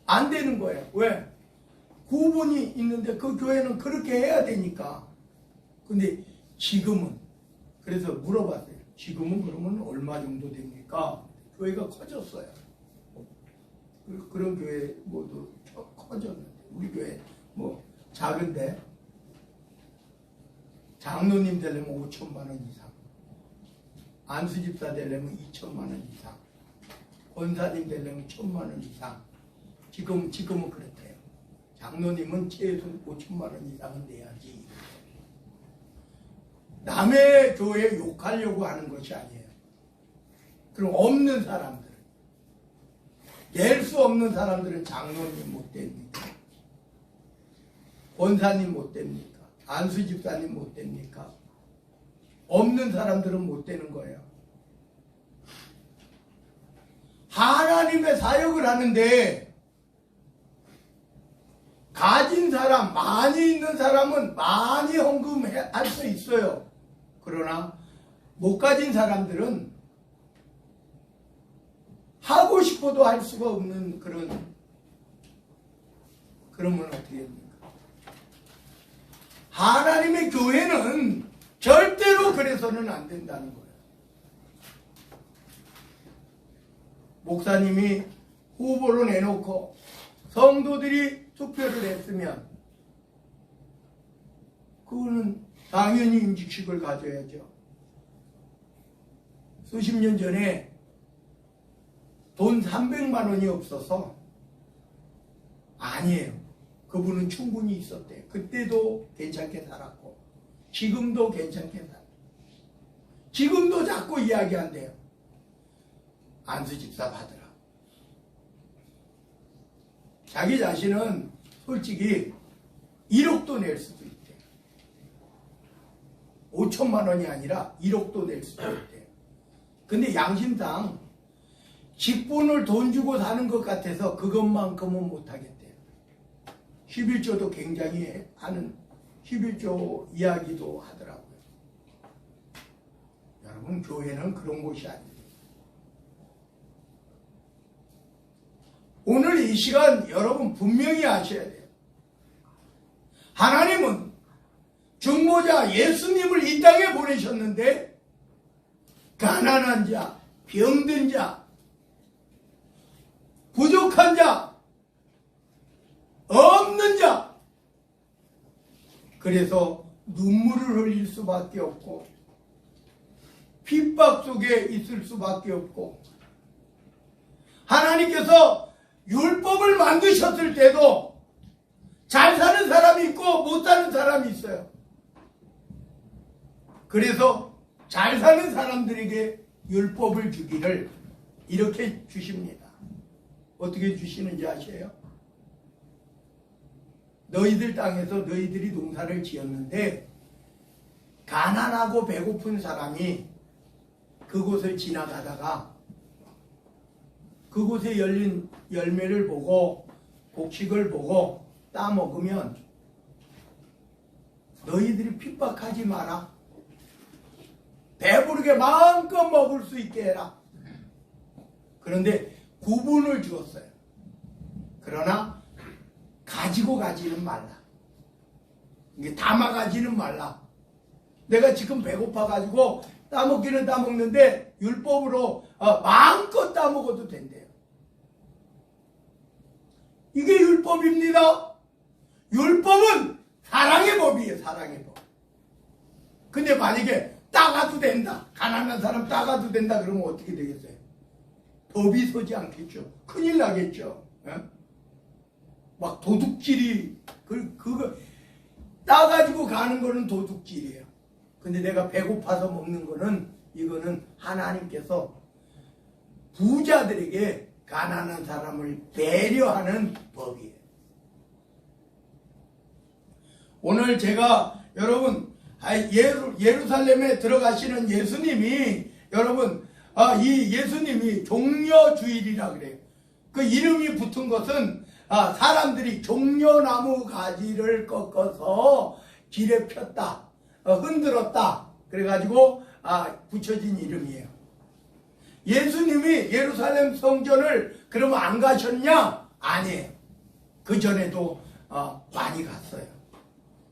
안 되는 거예요. 왜? 구분이 있는데 그 교회는 그렇게 해야 되니까. 근데 지금은, 그래서 물어봤어요. 지금은 그러면 얼마 정도 됩니까? 교회가 커졌어요. 그런 교회 모두 커졌는데, 우리 교회 작은데 장로님 되려면 5천만원 이상, 안수집사 되려면 2천만원 이상, 권사님 되려면 1,000만원 이상. 지금은 그렇대요. 장로님은 최소 5천만원 이상은 내야지. 남의 교회 욕하려고 하는 것이 아니에요. 그럼 없는 사람들, 낼 수 없는 사람들은 장로님 못 됩니까? 권사님 못 됩니까? 안수집사님 못 됩니까? 없는 사람들은 못 되는 거예요. 하나님의 사역을 하는데 가진 사람, 많이 있는 사람은 많이 헌금할 수 있어요. 그러나 못 가진 사람들은 하고 싶어도 할 수가 없는 그러면 어떻게 됩니까? 하나님의 교회는 절대로 그래서는 안 된다는 거예요. 목사님이 후보로 내놓고 성도들이 투표를 했으면 그거는 당연히 임직식을 가져야죠. 수십 년 전에 돈 300만 원이 없어서 아니에요. 그분은 충분히 있었대요. 그때도 괜찮게 살았고 지금도 괜찮게 살았고 지금도 자꾸 이야기한대요. 안수집사 받으라. 자기 자신은 솔직히 1억도 낼 수도 있대요. 5천만 원이 아니라 1억도 낼 수도 있대요. 근데 양심상 직분을 돈 주고 사는 것 같아서 그것만큼은 못하겠대요. 11조도 굉장히 하는 11조 이야기도 하더라고요. 여러분, 교회는 그런 곳이 아니에요. 오늘 이 시간 여러분 분명히 아셔야 돼요. 하나님은 중보자 예수님을 이 땅에 보내셨는데 가난한 자, 병든 자, 부족한 자, 없는 자, 그래서 눈물을 흘릴 수밖에 없고 핍박 속에 있을 수밖에 없고 하나님께서 율법을 만드셨을 때도 잘 사는 사람이 있고 못 사는 사람이 있어요. 그래서 잘 사는 사람들에게 율법을 주기를 이렇게 주십니다. 어떻게 주시는지 아세요? 너희들 땅에서 너희들이 농사를 지었는데 가난하고 배고픈 사람이 그곳을 지나가다가 그곳에 열린 열매를 보고 곡식을 보고 따먹으면 너희들이 핍박하지 마라. 배부르게 마음껏 먹을 수 있게 해라. 그런데 구분을 주었어요. 그러나 가지고 가지는 말라. 이게 담아가지는 말라. 내가 지금 배고파가지고 따먹기는 따먹는데 율법으로 마음껏 따먹어도 된대요. 이게 율법입니다. 율법은 사랑의 법이에요. 사랑의 법. 근데 만약에 따가도 된다. 가난한 사람 따가도 된다. 그러면 어떻게 되겠어요? 법이 서지 않겠죠. 큰일 나겠죠. 예? 막 도둑질이 그거 따가지고 가는 거는 도둑질이에요. 근데 내가 배고파서 먹는 거는 이거는 하나님께서 부자들에게 가난한 사람을 배려하는 법이에요. 오늘 제가 여러분 예루살렘에 들어가시는 예수님이 여러분 이 예수님이 종려주일이라 그래요. 그 이름이 붙은 것은 사람들이 종려나무 가지를 꺾어서 길에 폈다, 흔들었다. 그래가지고 붙여진 이름이에요. 예수님이 예루살렘 성전을 그러면 안 가셨냐? 아니에요. 그 전에도 많이 갔어요.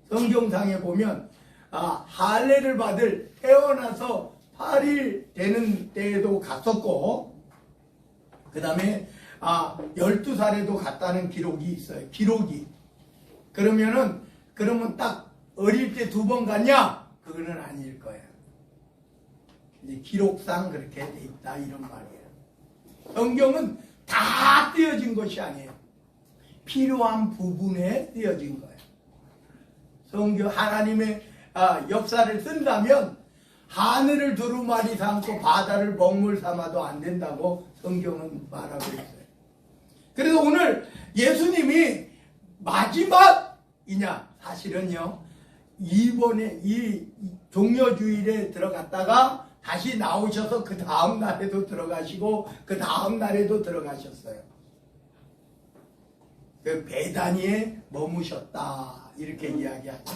성경상에 보면 할례를 받을 태어나서 8일 되는 때에도 갔었고, 그 다음에 12살에도 갔다는 기록이 있어요. 기록이. 그러면 딱 어릴 때 2번 갔냐? 그거는 아닐 거예요. 이제 기록상 그렇게 돼 있다 이런 말이에요. 성경은 다 떼어진 것이 아니에요. 필요한 부분에 떼어진 거예요. 성경 하나님의 역사를 쓴다면 하늘을 두루마리 삼고 바다를 먹물 삼아도 안 된다고 성경은 말하고 있어요. 그래서 오늘 예수님이 마지막이냐? 사실은요, 이번에 이 종려주일에 들어갔다가 다시 나오셔서 그 다음 날에도 들어가시고 그 다음 날에도 들어가셨어요. 그 베다니에 머무셨다 이렇게 이야기하죠.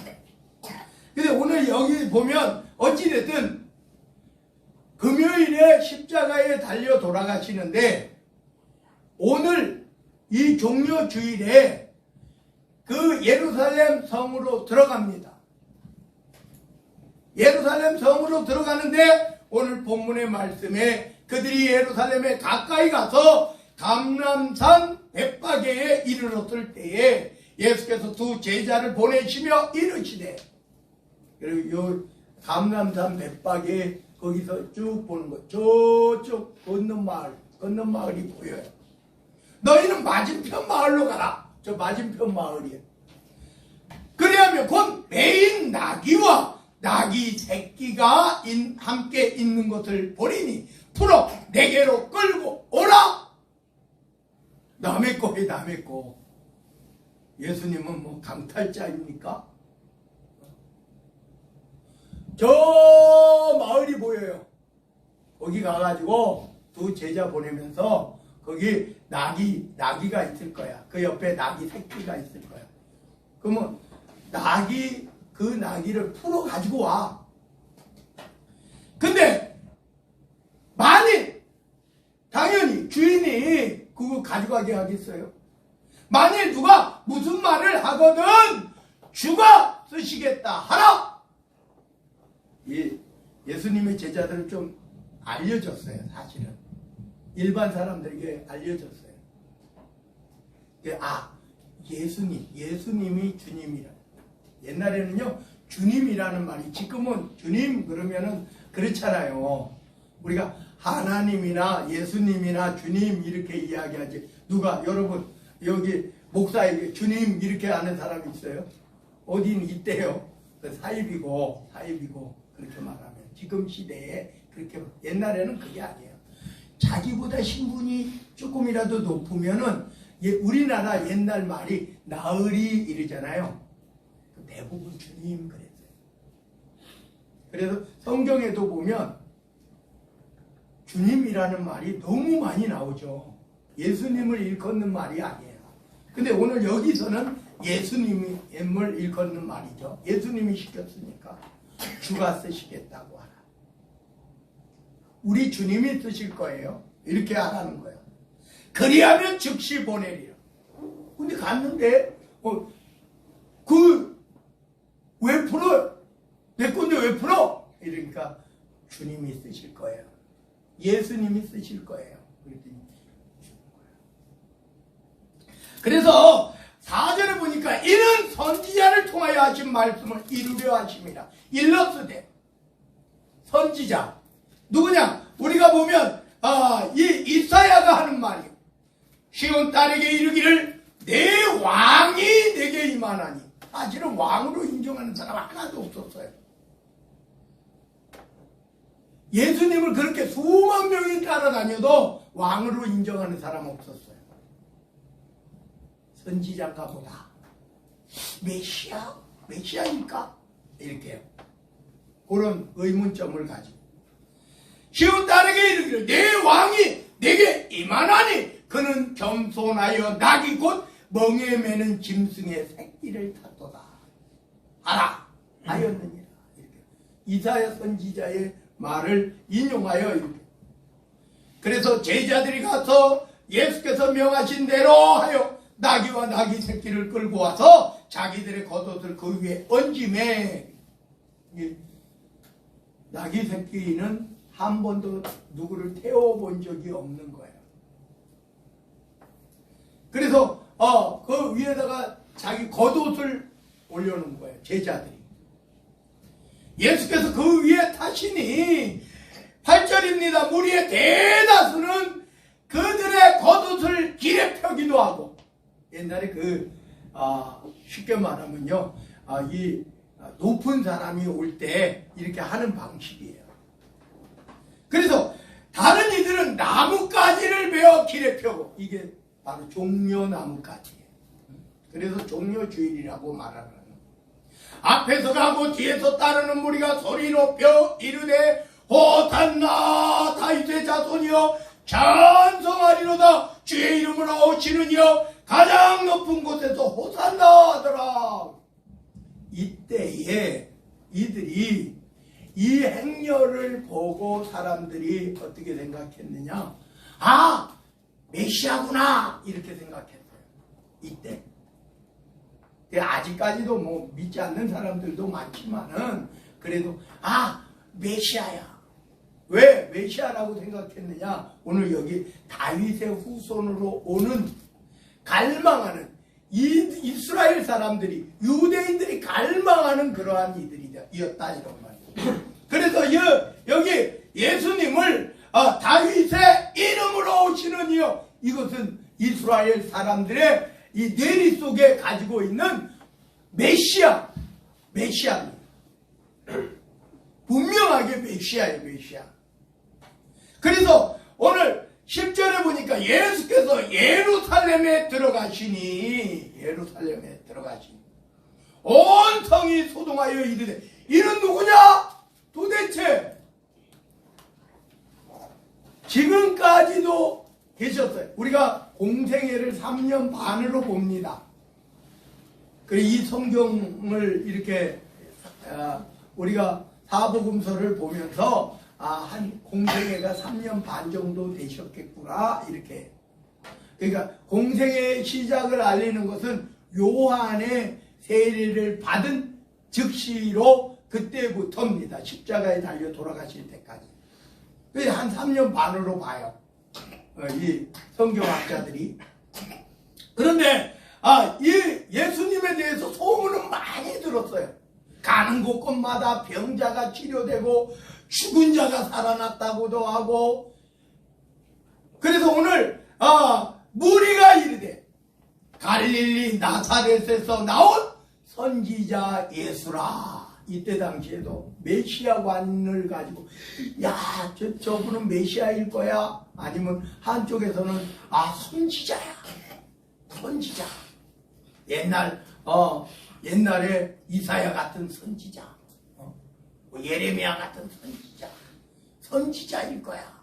근데 오늘 여기 보면 어찌됐든 금요일에 십자가에 달려 돌아가시는데 오늘 이 종려주일에 그 예루살렘 성으로 들어갑니다. 예루살렘 성으로 들어가는데 오늘 본문의 말씀에 그들이 예루살렘에 가까이 가서 감람산 벳바게에 이르렀을 때에 예수께서 2 제자를 보내시며 이르시되, 그리고 요 감람산 벳바게 거기서 쭉 보는 거, 저쪽 건넌 마을이 보여요. 너희는 맞은편 마을로 가라. 저 맞은편 마을이에요. 그리하면 곧 매인 나귀와 나귀 새끼가 함께 있는 것을 보리니 풀어 내게로 끌고 오라. 남의 거에 남의 거. 예수님은 뭐 강탈자입니까? 저 마을이 보여요. 거기 가가지고 2 제자 보내면서 거기 나귀가 있을 거야. 그 옆에 나귀 새끼가 있을 거야. 그러면 그 나귀를 풀어 가지고 와. 근데 만일 당연히 주인이 그거 가져가게 하겠어요? 만일 누가 무슨 말을 하거든 죽어 쓰시겠다 하라. 예수님의 제자들은 좀 알려졌어요. 사실은 일반 사람들에게 알려졌어요. 예수님이 주님이라. 옛날에는요 주님이라는 말이, 지금은 주님 그러면은 그렇잖아요. 우리가 하나님이나 예수님이나 주님 이렇게 이야기하지. 누가 여러분 여기 목사에게 주님 이렇게 아는 사람이 있어요? 어디는 있대요. 그 사입이고 그렇게 말하면 지금 시대에 그렇게. 옛날에는 그게 아니에요. 자기보다 신분이 조금이라도 높으면은 우리나라 옛날 말이 나으리 이러잖아요. 대부분 주님 그랬어요. 그래서 성경에도 보면 주님이라는 말이 너무 많이 나오죠. 예수님을 일컫는 말이 아니에요. 근데 오늘 여기서는 예수님을 일컫는 말이죠. 예수님이 시켰으니까 주가 쓰시겠다고 하라. 우리 주님이 쓰실 거예요. 이렇게 하라는 거야. 그리하면 즉시 보내리라. 근데 갔는데 왜 풀어? 내 건데 왜 풀어? 이러니까 주님이 쓰실 거예요. 예수님이 쓰실 거예요. 그랬더니 그래서 4절에 보니까 이는 선지자를 통하여 하신 말씀을 이루려 하심이라. 일러스되 선지자 누구냐? 우리가 보면 이 이사야가 하는 말이에요. 시온 딸에게 이르기를 내 왕이 내게 임하나니. 사실은 왕으로 인정하는 사람 하나도 없었어요. 예수님을 그렇게 수만 명이 따라다녀도 왕으로 인정하는 사람 없었어요. 선지자인가 보다. 메시아입니까? 이렇게 그런 의문점을 가지고 시온 딸에게 이르기를 내 왕이 내게 임하나니 그는 겸손하여 낙이 곧 멍에 매는 짐승의 새끼를 탔도다 하라 하였느니라. 이렇게 이사야 선지자의 말을 인용하여 이렇게. 그래서 제자들이 가서 예수께서 명하신 대로 하여 나귀와 나귀 새끼를 끌고 와서 자기들의 겉옷을 그 위에 얹음에 나귀 새끼는 한 번도 누구를 태워본 적이 없는 거예요. 그래서 그 위에다가 자기 겉옷을 올려놓은 거예요. 제자들이. 예수께서 그 위에 타시니 8절입니다. 무리의 대다수는 그들의 겉옷을 길에 펴기도 하고 옛날에 쉽게 말하면요. 이 높은 사람이 올 때 이렇게 하는 방식이에요. 그래서 다른 이들은 나뭇가지를 베어 길에 펴고 이게 바로 종려나뭇가지예요. 그래서 종려주일이라고 말하는 거예요. 앞에서 가고 뒤에서 따르는 무리가 소리 높여 이르되 호산나 다윗의 자손이여 찬송하리로다 주의 이름으로 오시는 이여 가장 높은 곳에서 호산나 하더라. 이때에 이들이 이 행렬을 보고 사람들이 어떻게 생각했느냐? 메시아구나 이렇게 생각했어요. 이때. 아직까지도 뭐 믿지 않는 사람들도 많지만은 그래도 메시아야. 왜 메시아라고 생각했느냐? 오늘 여기 다윗의 후손으로 오는 갈망하는 이스라엘 사람들이 유대인들이 갈망하는 그러한 이들이었다 이런 말이에요. 그래서 여기 예수님을 다윗의 이름으로 오시는 이요. 이것은 이스라엘 사람들의 이 뇌리 속에 가지고 있는 메시아입니다. 분명하게 메시아예요. 메시아. 그래서 오늘 10절에 보니까 예수께서 예루살렘에 들어가시니 온 성이 소동하여 이르되 이는 누구냐? 도대체 지금까지도 계셨어요. 우리가 공생애를 3년 반으로 봅니다. 그리고 이 성경을 이렇게 우리가 사복음서를 보면서 한 공생애가 3년 반 정도 되셨겠구나 이렇게. 그러니까 공생애의 시작을 알리는 것은 요한의 세례를 받은 즉시로 그때부터입니다. 십자가에 달려 돌아가실 때까지. 그래서 한 3년 반으로 봐요. 이 성경학자들이. 그런데 이 예수님에 대해서 소문은 많이 들었어요. 가는 곳곳마다 병자가 치료되고 죽은 자가 살아났다고도 하고. 그래서 오늘 무리가 이르되 갈릴리 나사렛에서 나온 선지자 예수라. 이때 당시에도 메시아관을 가지고 저분은 메시아일 거야. 아니면 한쪽에서는 선지자야. 선지자. 옛날에 이사야 같은 선지자. 예레미야 같은 선지자. 선지자일 거야.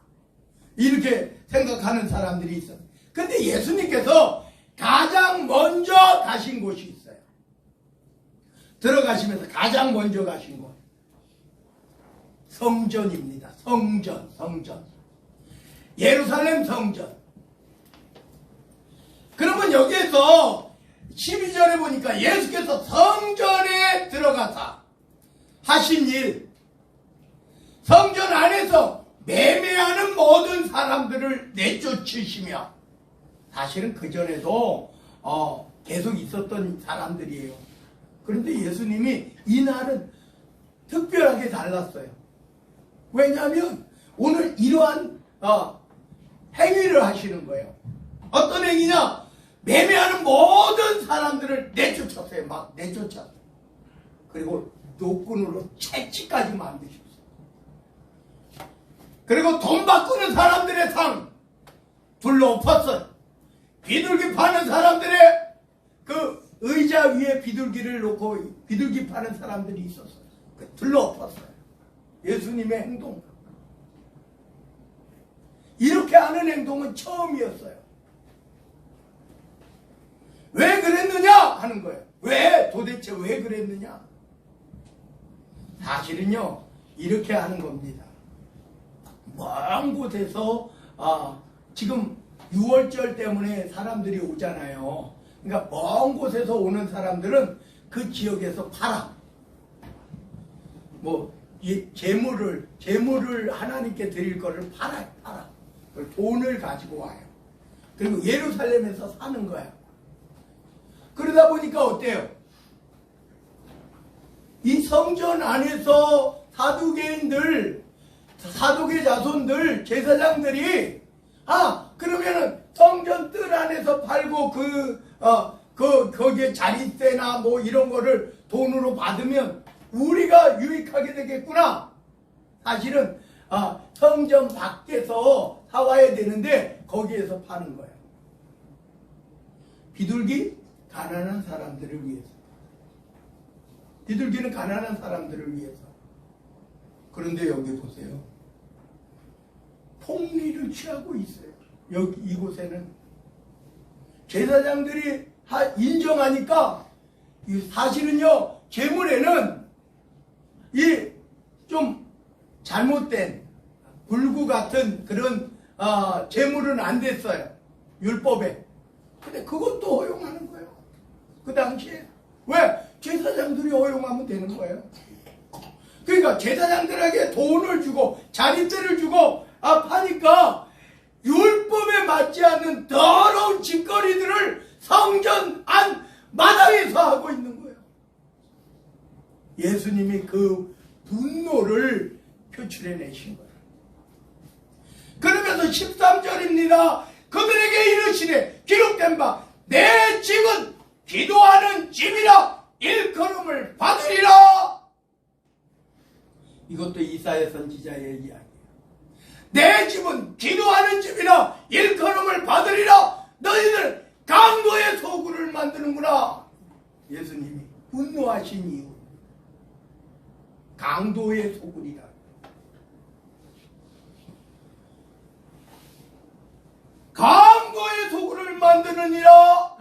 이렇게 생각하는 사람들이 있어요. 근데 예수님께서 가장 먼저 가신 곳이 있어요. 들어가시면서 가장 먼저 가신 곳. 성전입니다. 성전. 예루살렘 성전. 그러면 여기에서 12절에 보니까 예수께서 성전에 들어가사 하신 일, 성전 안에서 매매하는 모든 사람들을 내쫓으시며, 사실은 그전에도 계속 있었던 사람들이에요. 그런데 예수님이 이날은 특별하게 달랐어요. 왜냐하면 오늘 이러한 행위를 하시는 거예요. 어떤 행위냐? 매매하는 모든 사람들을 내쫓았어요. 막 내쫓았어요. 그리고 노끈으로 채찍까지 만드셨어요. 그리고 돈 바꾸는 사람들의 상 둘러 엎었어요. 비둘기 파는 사람들의 그 의자 위에 비둘기를 놓고 비둘기 파는 사람들이 있었어요. 둘러 엎었어요. 예수님의 행동. 이렇게 하는 행동은 처음이었어요. 왜 그랬느냐 하는 거예요. 도대체 왜 그랬느냐? 사실은요, 이렇게 하는 겁니다. 먼 곳에서 지금 6월절 때문에 사람들이 오잖아요. 그러니까 먼 곳에서 오는 사람들은 그 지역에서 팔아. 이 재물을 하나님께 드릴 거를 팔아. 돈을 가지고 와요. 그리고 예루살렘에서 사는 거야. 그러다 보니까 어때요? 이 성전 안에서 사두개 자손들, 제사장들이 그러면은 성전 뜰 안에서 팔고 거기에 자릿세나 뭐 이런 거를 돈으로 받으면 우리가 유익하게 되겠구나. 사실은 성전 밖에서 사와야 되는데 거기에서 파는 거예요. 비둘기? 가난한 사람들을 위해서. 비둘기는 가난한 사람들을 위해서. 그런데 여기 보세요. 폭리를 취하고 있어요. 여기 이곳에는 제사장들이 인정하니까 사실은요, 재물에는 이 좀 잘못된 불구 같은 그런 재물은 안 됐어요. 율법에. 근데 그것도 허용하는 거예요. 그 당시에. 왜? 제사장들이 허용하면 되는 거예요. 그러니까 제사장들에게 돈을 주고 자릿세를 주고 파니까 율법에 맞지 않는 더러운 짓거리들을 성전 안 마당에서 하고 있는 거예요. 예수님이 그 분노를 표출해내신 거예요. 그러면서 13절입니다. 그들에게 이르시되 기록된 바 내 집은 기도하는 집이라 일컬음을 받으리라. 이것도 이사야 선지자의 이야기예요. 내 집은 기도하는 집이라 일컬음을 받으리라. 너희들 강도의 소굴을 만드는구나. 예수님이 분노하신 이유, 강도의 소굴이다. 강도의 소굴을 만드느니라.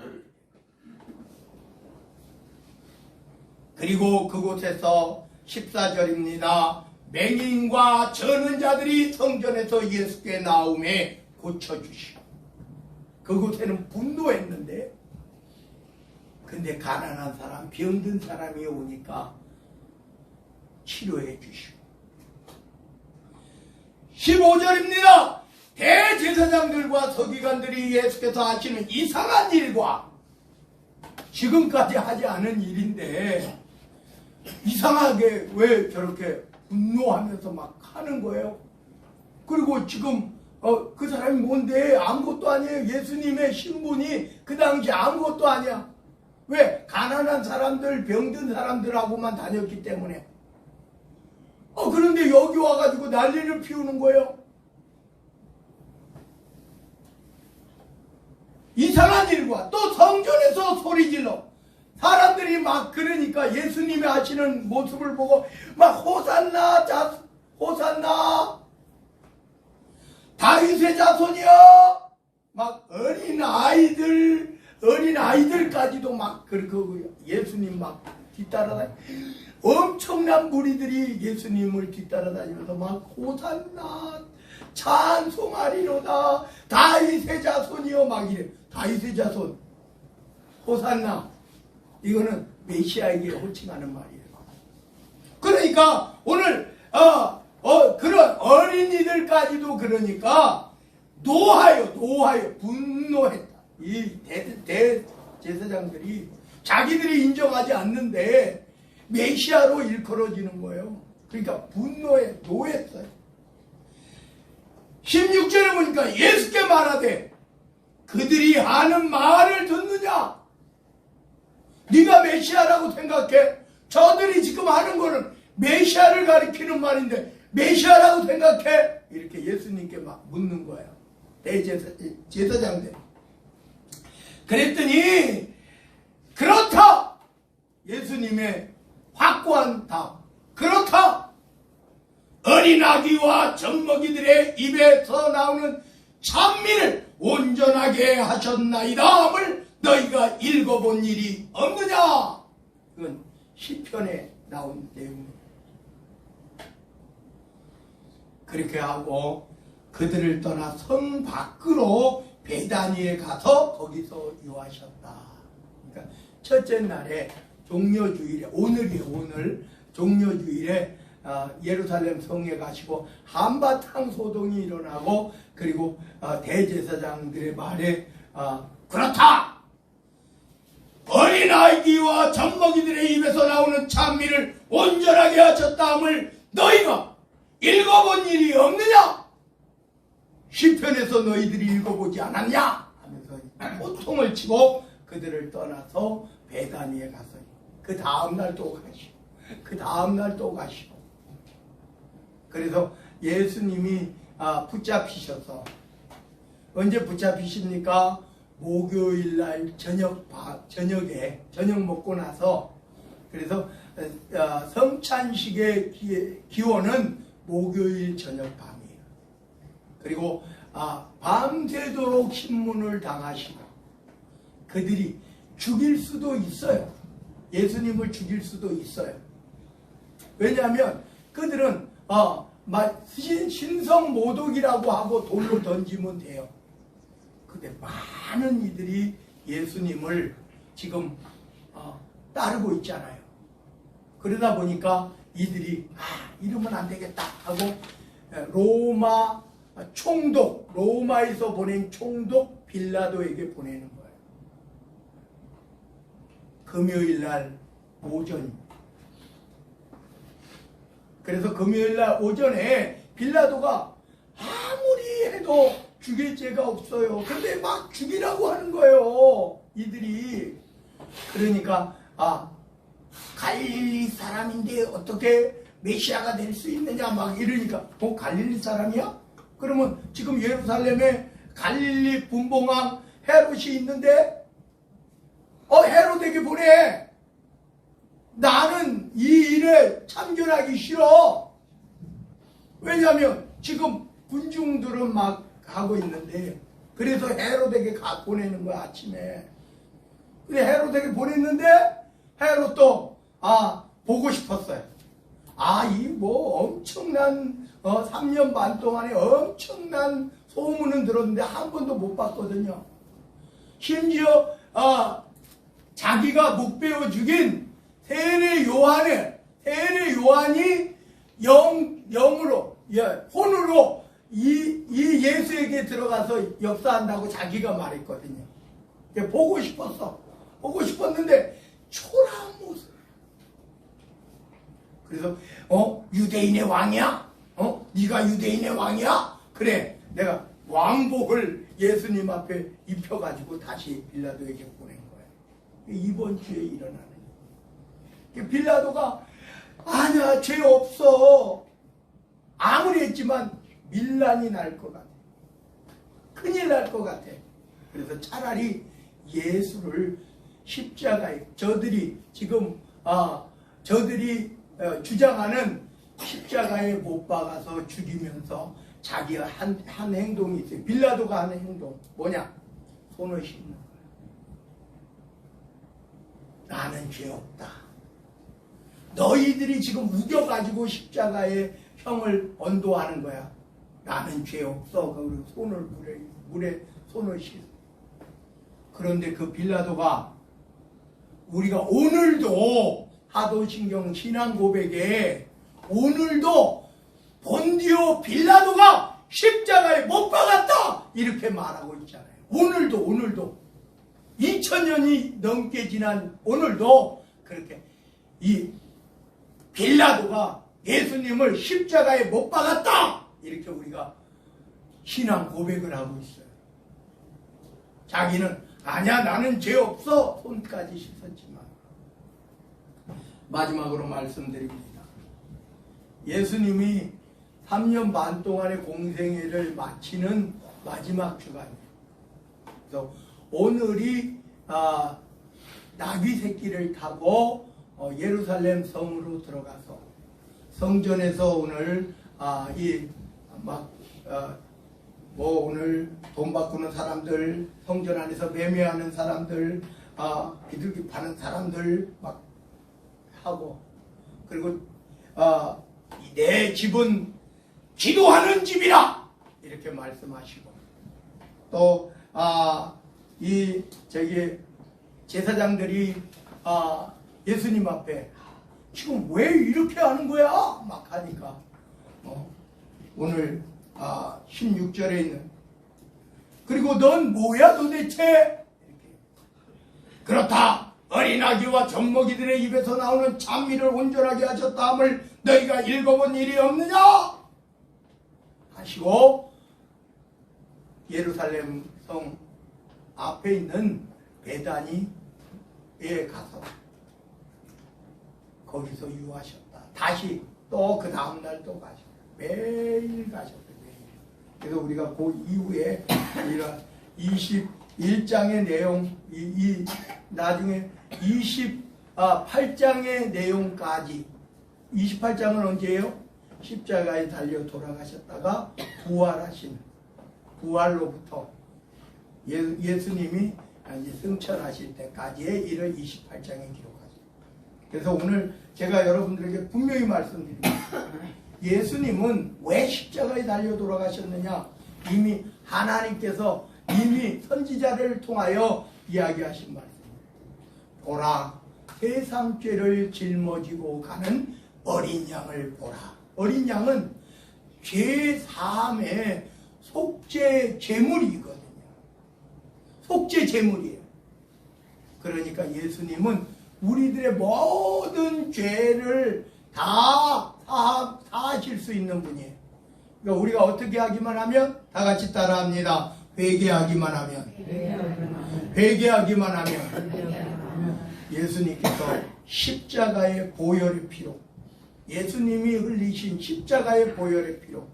그리고 그곳에서 14절입니다. 맹인과 저는 자들이 성전에서 예수께 나오매 고쳐주시오. 그곳에는 분노했는데, 근데 가난한 사람, 병든 사람이 오니까 치료해 주시오. 15절입니다. 대제사장들과 서기관들이 예수께서 하시는 이상한 일과 지금까지 하지 않은 일인데 이상하게 왜 저렇게 분노하면서 막 하는 거예요. 그리고 지금 그 사람이 뭔데? 아무것도 아니에요. 예수님의 신분이 그 당시 아무것도 아니야. 왜? 가난한 사람들, 병든 사람들하고만 다녔기 때문에. 그런데 여기 와가지고 난리를 피우는 거예요. 이상한 일과 또 성전에서 소리질러 사람들이 막 그러니까 예수님이 하시는 모습을 보고 막 호산나 호산나 다윗의 자손이여, 막 어린 아이들까지도 막 그렇게 예수님 막 뒤따라다니, 엄청난 무리들이 예수님을 뒤따라다니면서 막 호산나 찬송하리로다 다윗의 자손이여 막 이래. 다윗의 자손 호산나, 이거는 메시아에게 호칭하는 말이에요. 그러니까 오늘 그런 어린이들까지도 그러니까 노하여 분노했다. 이 대제사장들이 자기들이 인정하지 않는데 메시아로 일컬어지는 거예요. 그러니까 노했어요. 16절에 보니까 예수께 말하되 그들이 하는 말을 듣느냐? 네가 메시아라고 생각해? 저들이 지금 하는 거는 메시아를 가리키는 말인데 메시아라고 생각해? 이렇게 예수님께 막 묻는 거예요. 대제사장들. 그랬더니 그렇다. 예수님의 확고한 답. 그렇다. 어린 아기와 젖먹이들의 입에서 나오는 찬미를 온전하게 하셨나이다 함을 너희가 읽어본 일이 없느냐? 그건 시편에 나온 내용입니다. 그렇게 하고 그들을 떠나 성 밖으로 베다니에 가서 거기서 유하셨다. 그러니까 첫째 날에 종려주일에, 오늘이에요. 오늘 종려주일에 예루살렘 성에 가시고 한바탕 소동이 일어나고, 그리고 대제사장들의 말에 그렇다. 어린아이와 젖먹이들의 입에서 나오는 찬미를 온전하게 하셨다함을 너희가 읽어본 일이 없느냐? 시편에서 너희들이 읽어보지 않았냐? 하면서 호통을 치고 그들을 떠나서 베다니에 가서 그 다음날 또 가시고 그 다음날 또 가시고, 그래서 예수님이 붙잡히셔서 언제 붙잡히십니까? 목요일날 저녁에 저녁 먹고 나서, 그래서 성찬식의 기원은 목요일 저녁 밤이에요. 그리고 밤새도록 신문을 당하시고 그들이 죽일 수도 있어요. 예수님을 죽일 수도 있어요. 왜냐하면 그들은 신성 모독이라고 하고 돌로 던지면 돼요. 근데 많은 이들이 예수님을 지금 따르고 있잖아요. 그러다 보니까 이들이 이러면 안 되겠다 하고 로마 총독, 로마에서 보낸 총독 빌라도에게 보내는 거예요. 금요일날 오전입니다. 그래서 금요일날 오전에 빌라도가 아무리 해도 죽일 죄가 없어요. 근데 막 죽이라고 하는 거예요, 이들이. 그러니까 갈릴리 사람인데 어떻게 메시아가 될 수 있느냐 막 이러니까 갈릴리 사람이야? 그러면 지금 예루살렘에 갈릴리 분봉왕 헤롯이 있는데 헤롯에게 보내. 나는 이 일에 참견하기 싫어. 왜냐하면 지금 군중들은 막 가고 있는데, 그래서 헤롯에게 보내는 거야, 아침에. 근데 헤롯에게 보냈는데 헤롯도 보고 싶었어요. 이 엄청난 3년 반 동안에 엄청난 소문은 들었는데 한 번도 못 봤거든요. 심지어 자기가 묵배워 죽인 세례 요한이 영으로, 혼으로 이 예수에게 들어가서 역사한다고 자기가 말했거든요. 보고 싶었어. 보고 싶었는데 초라한 모습. 그래서 유대인의 왕이야? 네가 유대인의 왕이야? 그래, 내가 왕복을 예수님 앞에 입혀가지고 다시 빌라도에게 보낸 거예요. 이번 주에 일어나는 일이에요. 빌라도가 아니야, 죄 없어. 아무리 했지만 밀란이 날 것 같아. 큰일 날 것 같아. 그래서 차라리 예수를 십자가에, 저들이 지금 저들이 주장하는 십자가에 못 박아서 죽이면서 자기가 한 행동이 있어요. 빌라도가 하는 행동 뭐냐? 손을 씻는 거야. 나는 죄 없다. 너희들이 지금 우겨가지고 십자가에 형을 언도하는 거야. 나는 죄 없어. 그리고 손을 물에 손을 씻어. 그런데 그 빌라도가 우리가 오늘도 사도신경 신앙 고백에 오늘도 본디오 빌라도가 십자가에 못 박았다 이렇게 말하고 있잖아요. 오늘도 2000년이 넘게 지난 오늘도 그렇게 이 빌라도가 예수님을 십자가에 못 박았다 이렇게 우리가 신앙 고백을 하고 있어요. 자기는 아니야 나는 죄 없어 손까지 씻었지만. 마지막으로 말씀드립니다. 예수님이 3년 반 동안의 공생애를 마치는 마지막 주간이에요. 그래서 오늘이 나귀 새끼를 타고 예루살렘 성으로 들어가서 성전에서 오늘 오늘 돈 바꾸는 사람들, 성전 안에서 매매하는 사람들, 비둘기 파는 사람들 막 하고, 그리고 내 집은 기도하는 집이라 이렇게 말씀하시고, 또 제사장들이 예수님 앞에 지금 왜 이렇게 하는 거야? 막 하니까 오늘 16절에 있는 그리고 넌 뭐야 도대체? 이렇게. 그렇다. 어린아기와 젖먹이들의 입에서 나오는 찬미를 온전하게 하셨다 함을 너희가 읽어본 일이 없느냐? 하시고 예루살렘 성 앞에 있는 베다니에 가서 거기서 유하셨다. 다시 또 그 다음날 또 가셨다. 매일 가셨다. 그래서 우리가 그 이후에 이런 21장의 내용, 나중에 28장의 내용까지, 28장은 언제예요? 십자가에 달려 돌아가셨다가 부활하신, 부활로부터 예수님이 이제 승천하실 때까지의 일을 28장에 기록하죠. 그래서 오늘 제가 여러분들에게 분명히 말씀드립니다. 예수님은 왜 십자가에 달려 돌아가셨느냐? 이미 하나님께서 이미 선지자를 통하여 이야기하신 말씀입니다. 보라, 세상 죄를 짊어지고 가는 어린 양을 보라. 어린 양은 죄 사함의 속죄 제물이거든요. 속죄 제물이에요. 그러니까 예수님은 우리들의 모든 죄를 다 사하실 수 있는 분이에요. 그러니까 우리가 어떻게 하기만 하면 다 같이 따라합니다. 회개하기만 하면 예수님께서 십자가의 보혈의 피로, 예수님이 흘리신 십자가의 보혈의 피로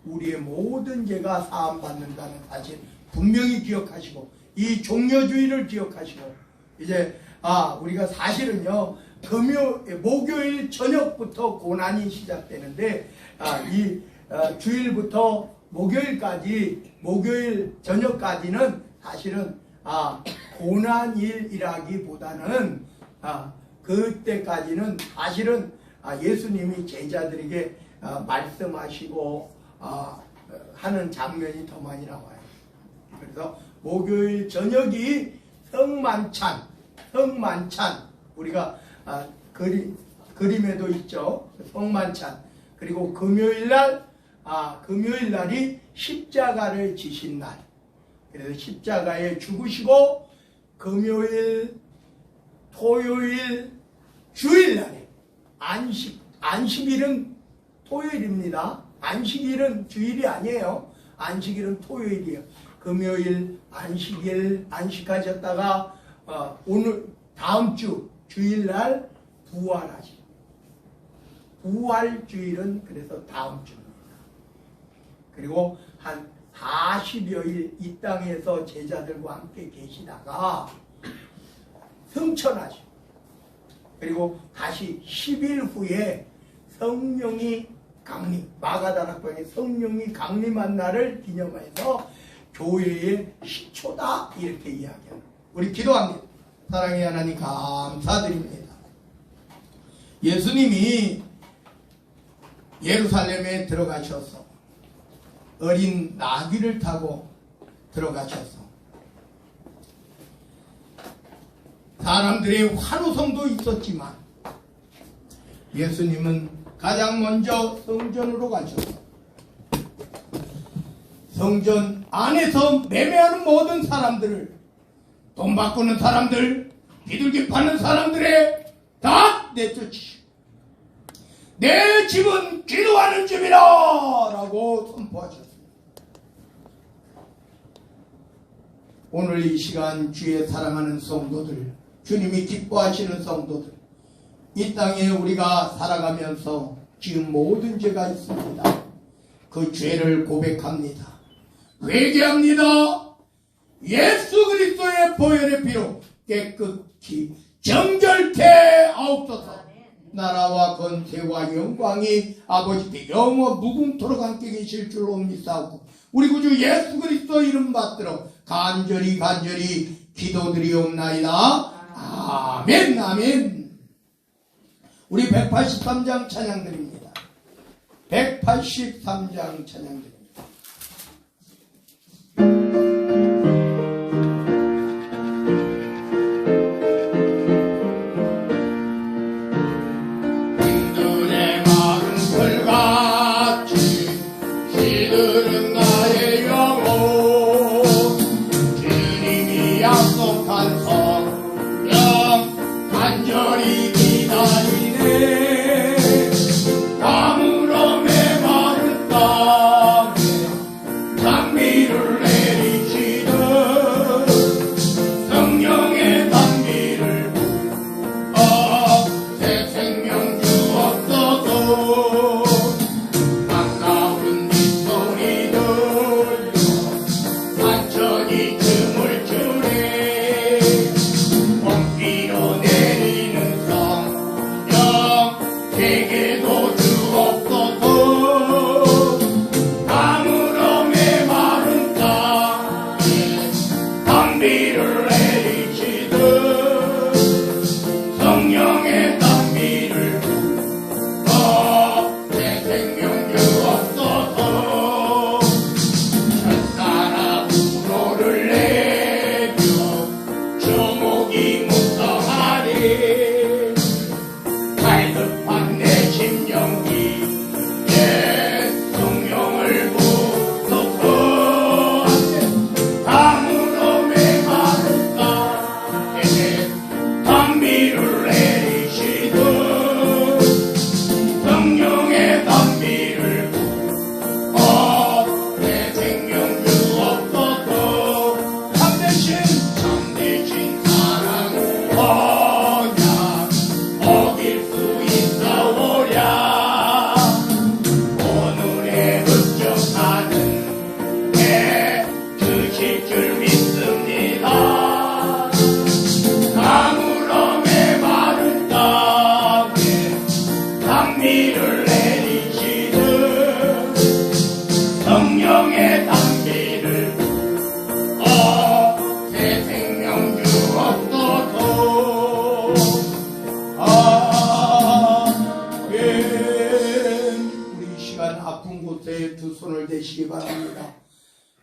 우리의 모든 죄가 사함받는다는 사실 분명히 기억하시고, 이 종려주의를 기억하시고, 이제 우리가 사실은요 목요일 저녁부터 고난이 시작되는데 이 주일부터 목요일 저녁까지는 사실은 고난일이라기보다는 그때까지는 사실은 예수님이 제자들에게 말씀하시고 하는 장면이 더 많이 나와요. 그래서 목요일 저녁이 성만찬 우리가 그림에도 있죠. 성만찬. 그리고 금요일날이 십자가를 지신 날. 그래서 십자가에 죽으시고 금요일, 토요일, 주일날에 안식일은 토요일입니다. 안식일은 주일이 아니에요. 안식일은 토요일이에요. 금요일 안식일 안식하셨다가 오늘 다음 주 주일날 부활하시고, 부활주일은 그래서 다음 주입니다. 그리고 한 40여일 이 땅에서 제자들과 함께 계시다가 승천하시고, 그리고 다시 10일 후에 성령이 강림, 마가다락방에 성령이 강림한 날을 기념해서 교회의 시초다 이렇게 이야기합니다. 우리 기도합니다. 사랑의 하나님 감사드립니다. 예수님이 예루살렘에 들어가셔서 어린 나귀를 타고 들어가셔서 사람들의 환호성도 있었지만 예수님은 가장 먼저 성전으로 가셔서 성전 안에서 매매하는 모든 사람들을, 돈 바꾸는 사람들, 비둘기 파는 사람들의 다 내쫓으시고 내 집은 기도하는 집이라 라고 선포하셨습니다. 오늘 이 시간 주의 사랑하는 성도들, 주님이 기뻐하시는 성도들, 이 땅에 우리가 살아가면서 지은 모든 죄가 있습니다. 그 죄를 고백합니다. 회개합니다. 예수 그리스도의 보혈의 피로 깨끗이 정결케 하옵소서. 나라와 권세와 영광이 아버지께 영원 무궁토록 함께 계실 줄로 믿사옵고 우리 구주 예수 그리스도 이름 받들어 간절히 기도드리옵나이다. 아멘. 아멘. 우리 183장 찬양드립니다. 183장 찬양드립니다.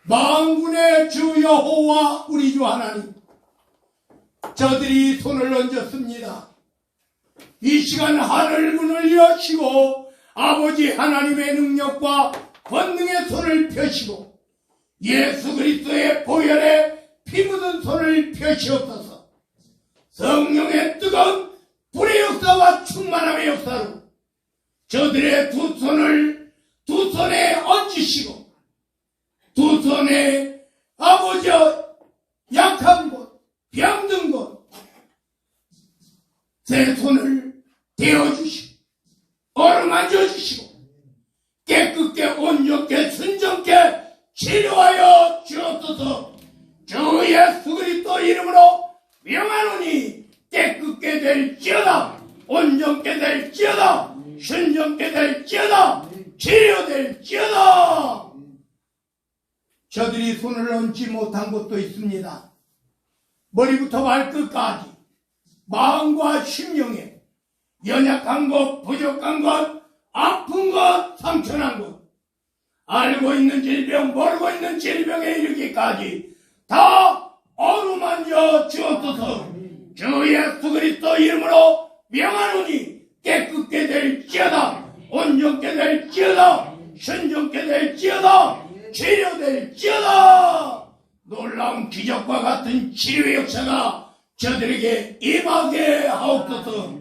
만군의 주 여호와 우리 주 하나님, 저들이 손을 얹었습니다. 이 시간 하늘 문을 여시고 아버지 하나님의 능력과 권능의 손을 펴시고 예수 그리스도의 보혈에 피 묻은 손을 펴시옵소서. 성령의 뜨거운 불의 역사와 충만함의 역사로 저들의 두 손에 얹으시고 두 손에 아버지 약한 곳, 병든 곳, 제 손을 대어주시고 어루만져 주시고 깨끗게 온전케 순전케 치료하여 주옵소서. 주 예수 그리스도 이름으로 명하노니 깨끗게 될지어다, 온전케 될지어다, 순전케 될지어다, 치료될지어다. 저들이 손을 얹지 못한 곳도 있습니다. 머리부터 발끝까지 마음과 심령에 연약한 것, 부족한 것, 아픈 것, 상처난 것, 알고 있는 질병, 모르고 있는 질병에 이르기까지 다 어루만져 주옵소서. 주 예수 그리스도 이름으로 명하노니 깨끗게 될지어다, 온전케 될지어다, 순종케 될지어다, 치료될지어다. 놀라운 기적과 같은 치료의 역사가 저들에게 임하게 하옵소서.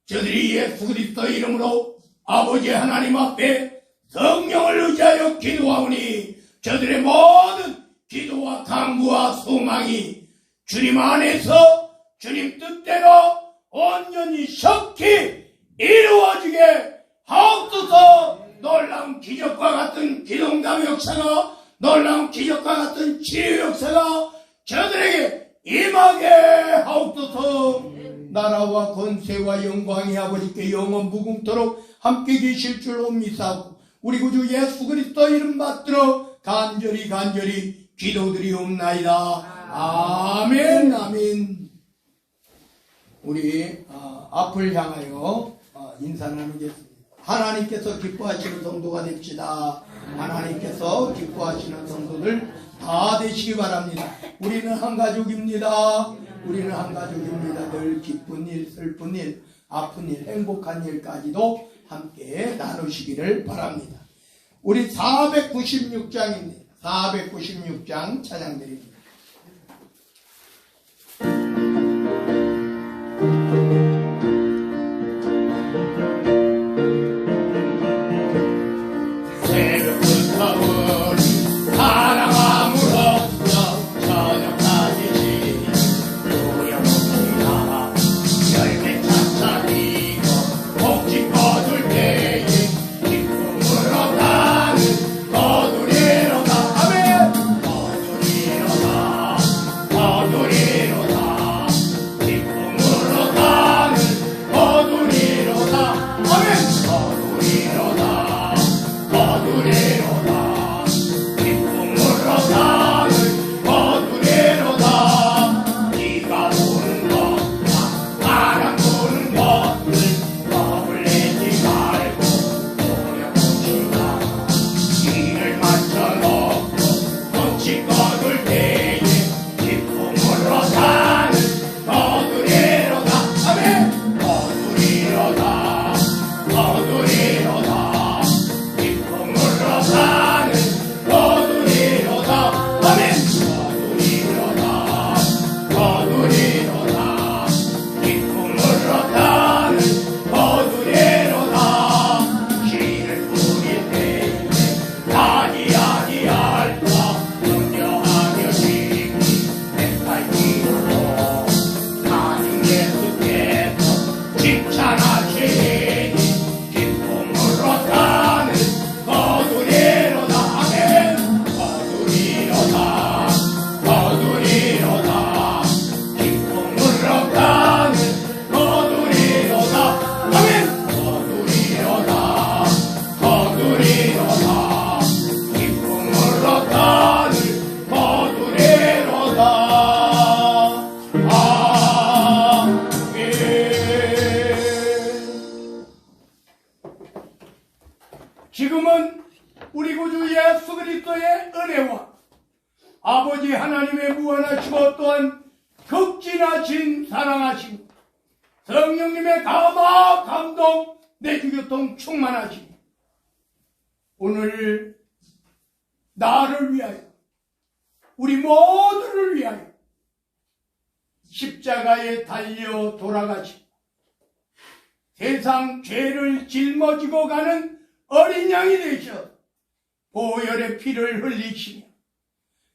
저들이 예수 그리스도 이름으로 아버지 하나님 앞에 성령을 의지하여 기도하오니 저들의 모든 기도와 간구와 소망이 주님 안에서 주님 뜻대로 온전히 속히 이루어지게 하옵소서. 놀라운 기적과 같은 기동감 역사가, 놀라운 기적과 같은 치유 역사가 저들에게 임하게 하옵소서. 나라와 권세와 영광이 아버지께 영원 무궁토록 함께 계실 줄로 믿사오고 우리 구주 예수 그리스도 이름 받들어 간절히 기도드리옵나이다. 아멘. 아멘. 우리 앞을 향하여 인사 나누겠습니다. 하나님께서 기뻐하시는 성도가 됩시다. 하나님께서 기뻐하시는 성도들 다 되시기 바랍니다. 우리는 한 가족입니다. 우리는 한 가족입니다. 늘 기쁜 일, 슬픈 일, 아픈 일, 행복한 일까지도 함께 나누시기를 바랍니다. 우리 496장입니다. 496장 찬양드립니다. 지금은 우리 구주 예수 그리스도의 은혜와 아버지 하나님의 무한하시고 또한 극진하신 사랑하시고 성령님의 감화 감동 내주교통 충만하시고 오늘 나를 위하여 우리 모두를 위하여 십자가에 달려 돌아가시고 세상 죄를 짊어지고 가는 어린 양이 되셔 보혈의 피를 흘리시며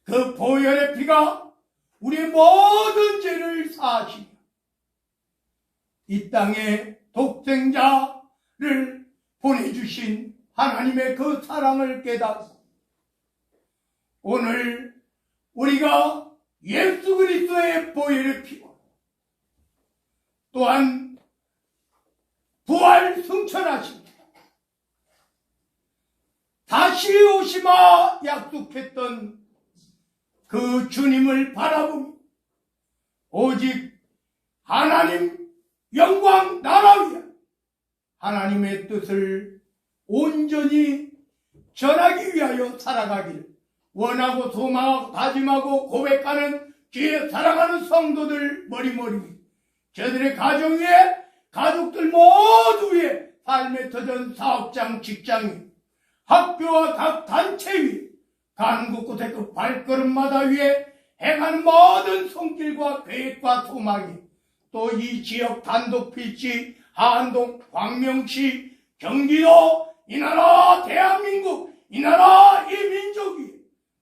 그 보혈의 피가 우리의 모든 죄를 사하시며 이 땅에 독생자를 보내주신 하나님의 그 사랑을 깨닫고 오늘 우리가 예수 그리스도의 보혈의 피와 또한 부활 승천하신 다시 오시마 약속했던 그 주님을 바라보며 오직 하나님 영광 나라 위에 하나님의 뜻을 온전히 전하기 위하여 살아가길 원하고 소망하고 다짐하고 고백하는 주의 사랑하는 성도들 머리머리 저들의 가정 위에 가족들 모두 위에 삶의 터전 사업장 직장인 학교와 각 단체 위에 가는 곳곳에 그 발걸음마다 위에 행하는 모든 손길과 계획과 소망이 또 이 지역 단독 필지 한동 광명시 경기도 이 나라 대한민국 이 나라 이 민족이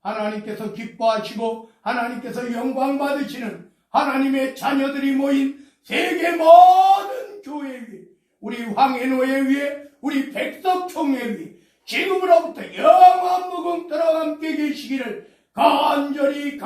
하나님께서 기뻐하시고 하나님께서 영광 받으시는 하나님의 자녀들이 모인 세계 모든 교회 위에 우리 황해노회 위에 우리 백석총회 위에 지금으로부터 영원 무궁토록 함께 계시기를 간절히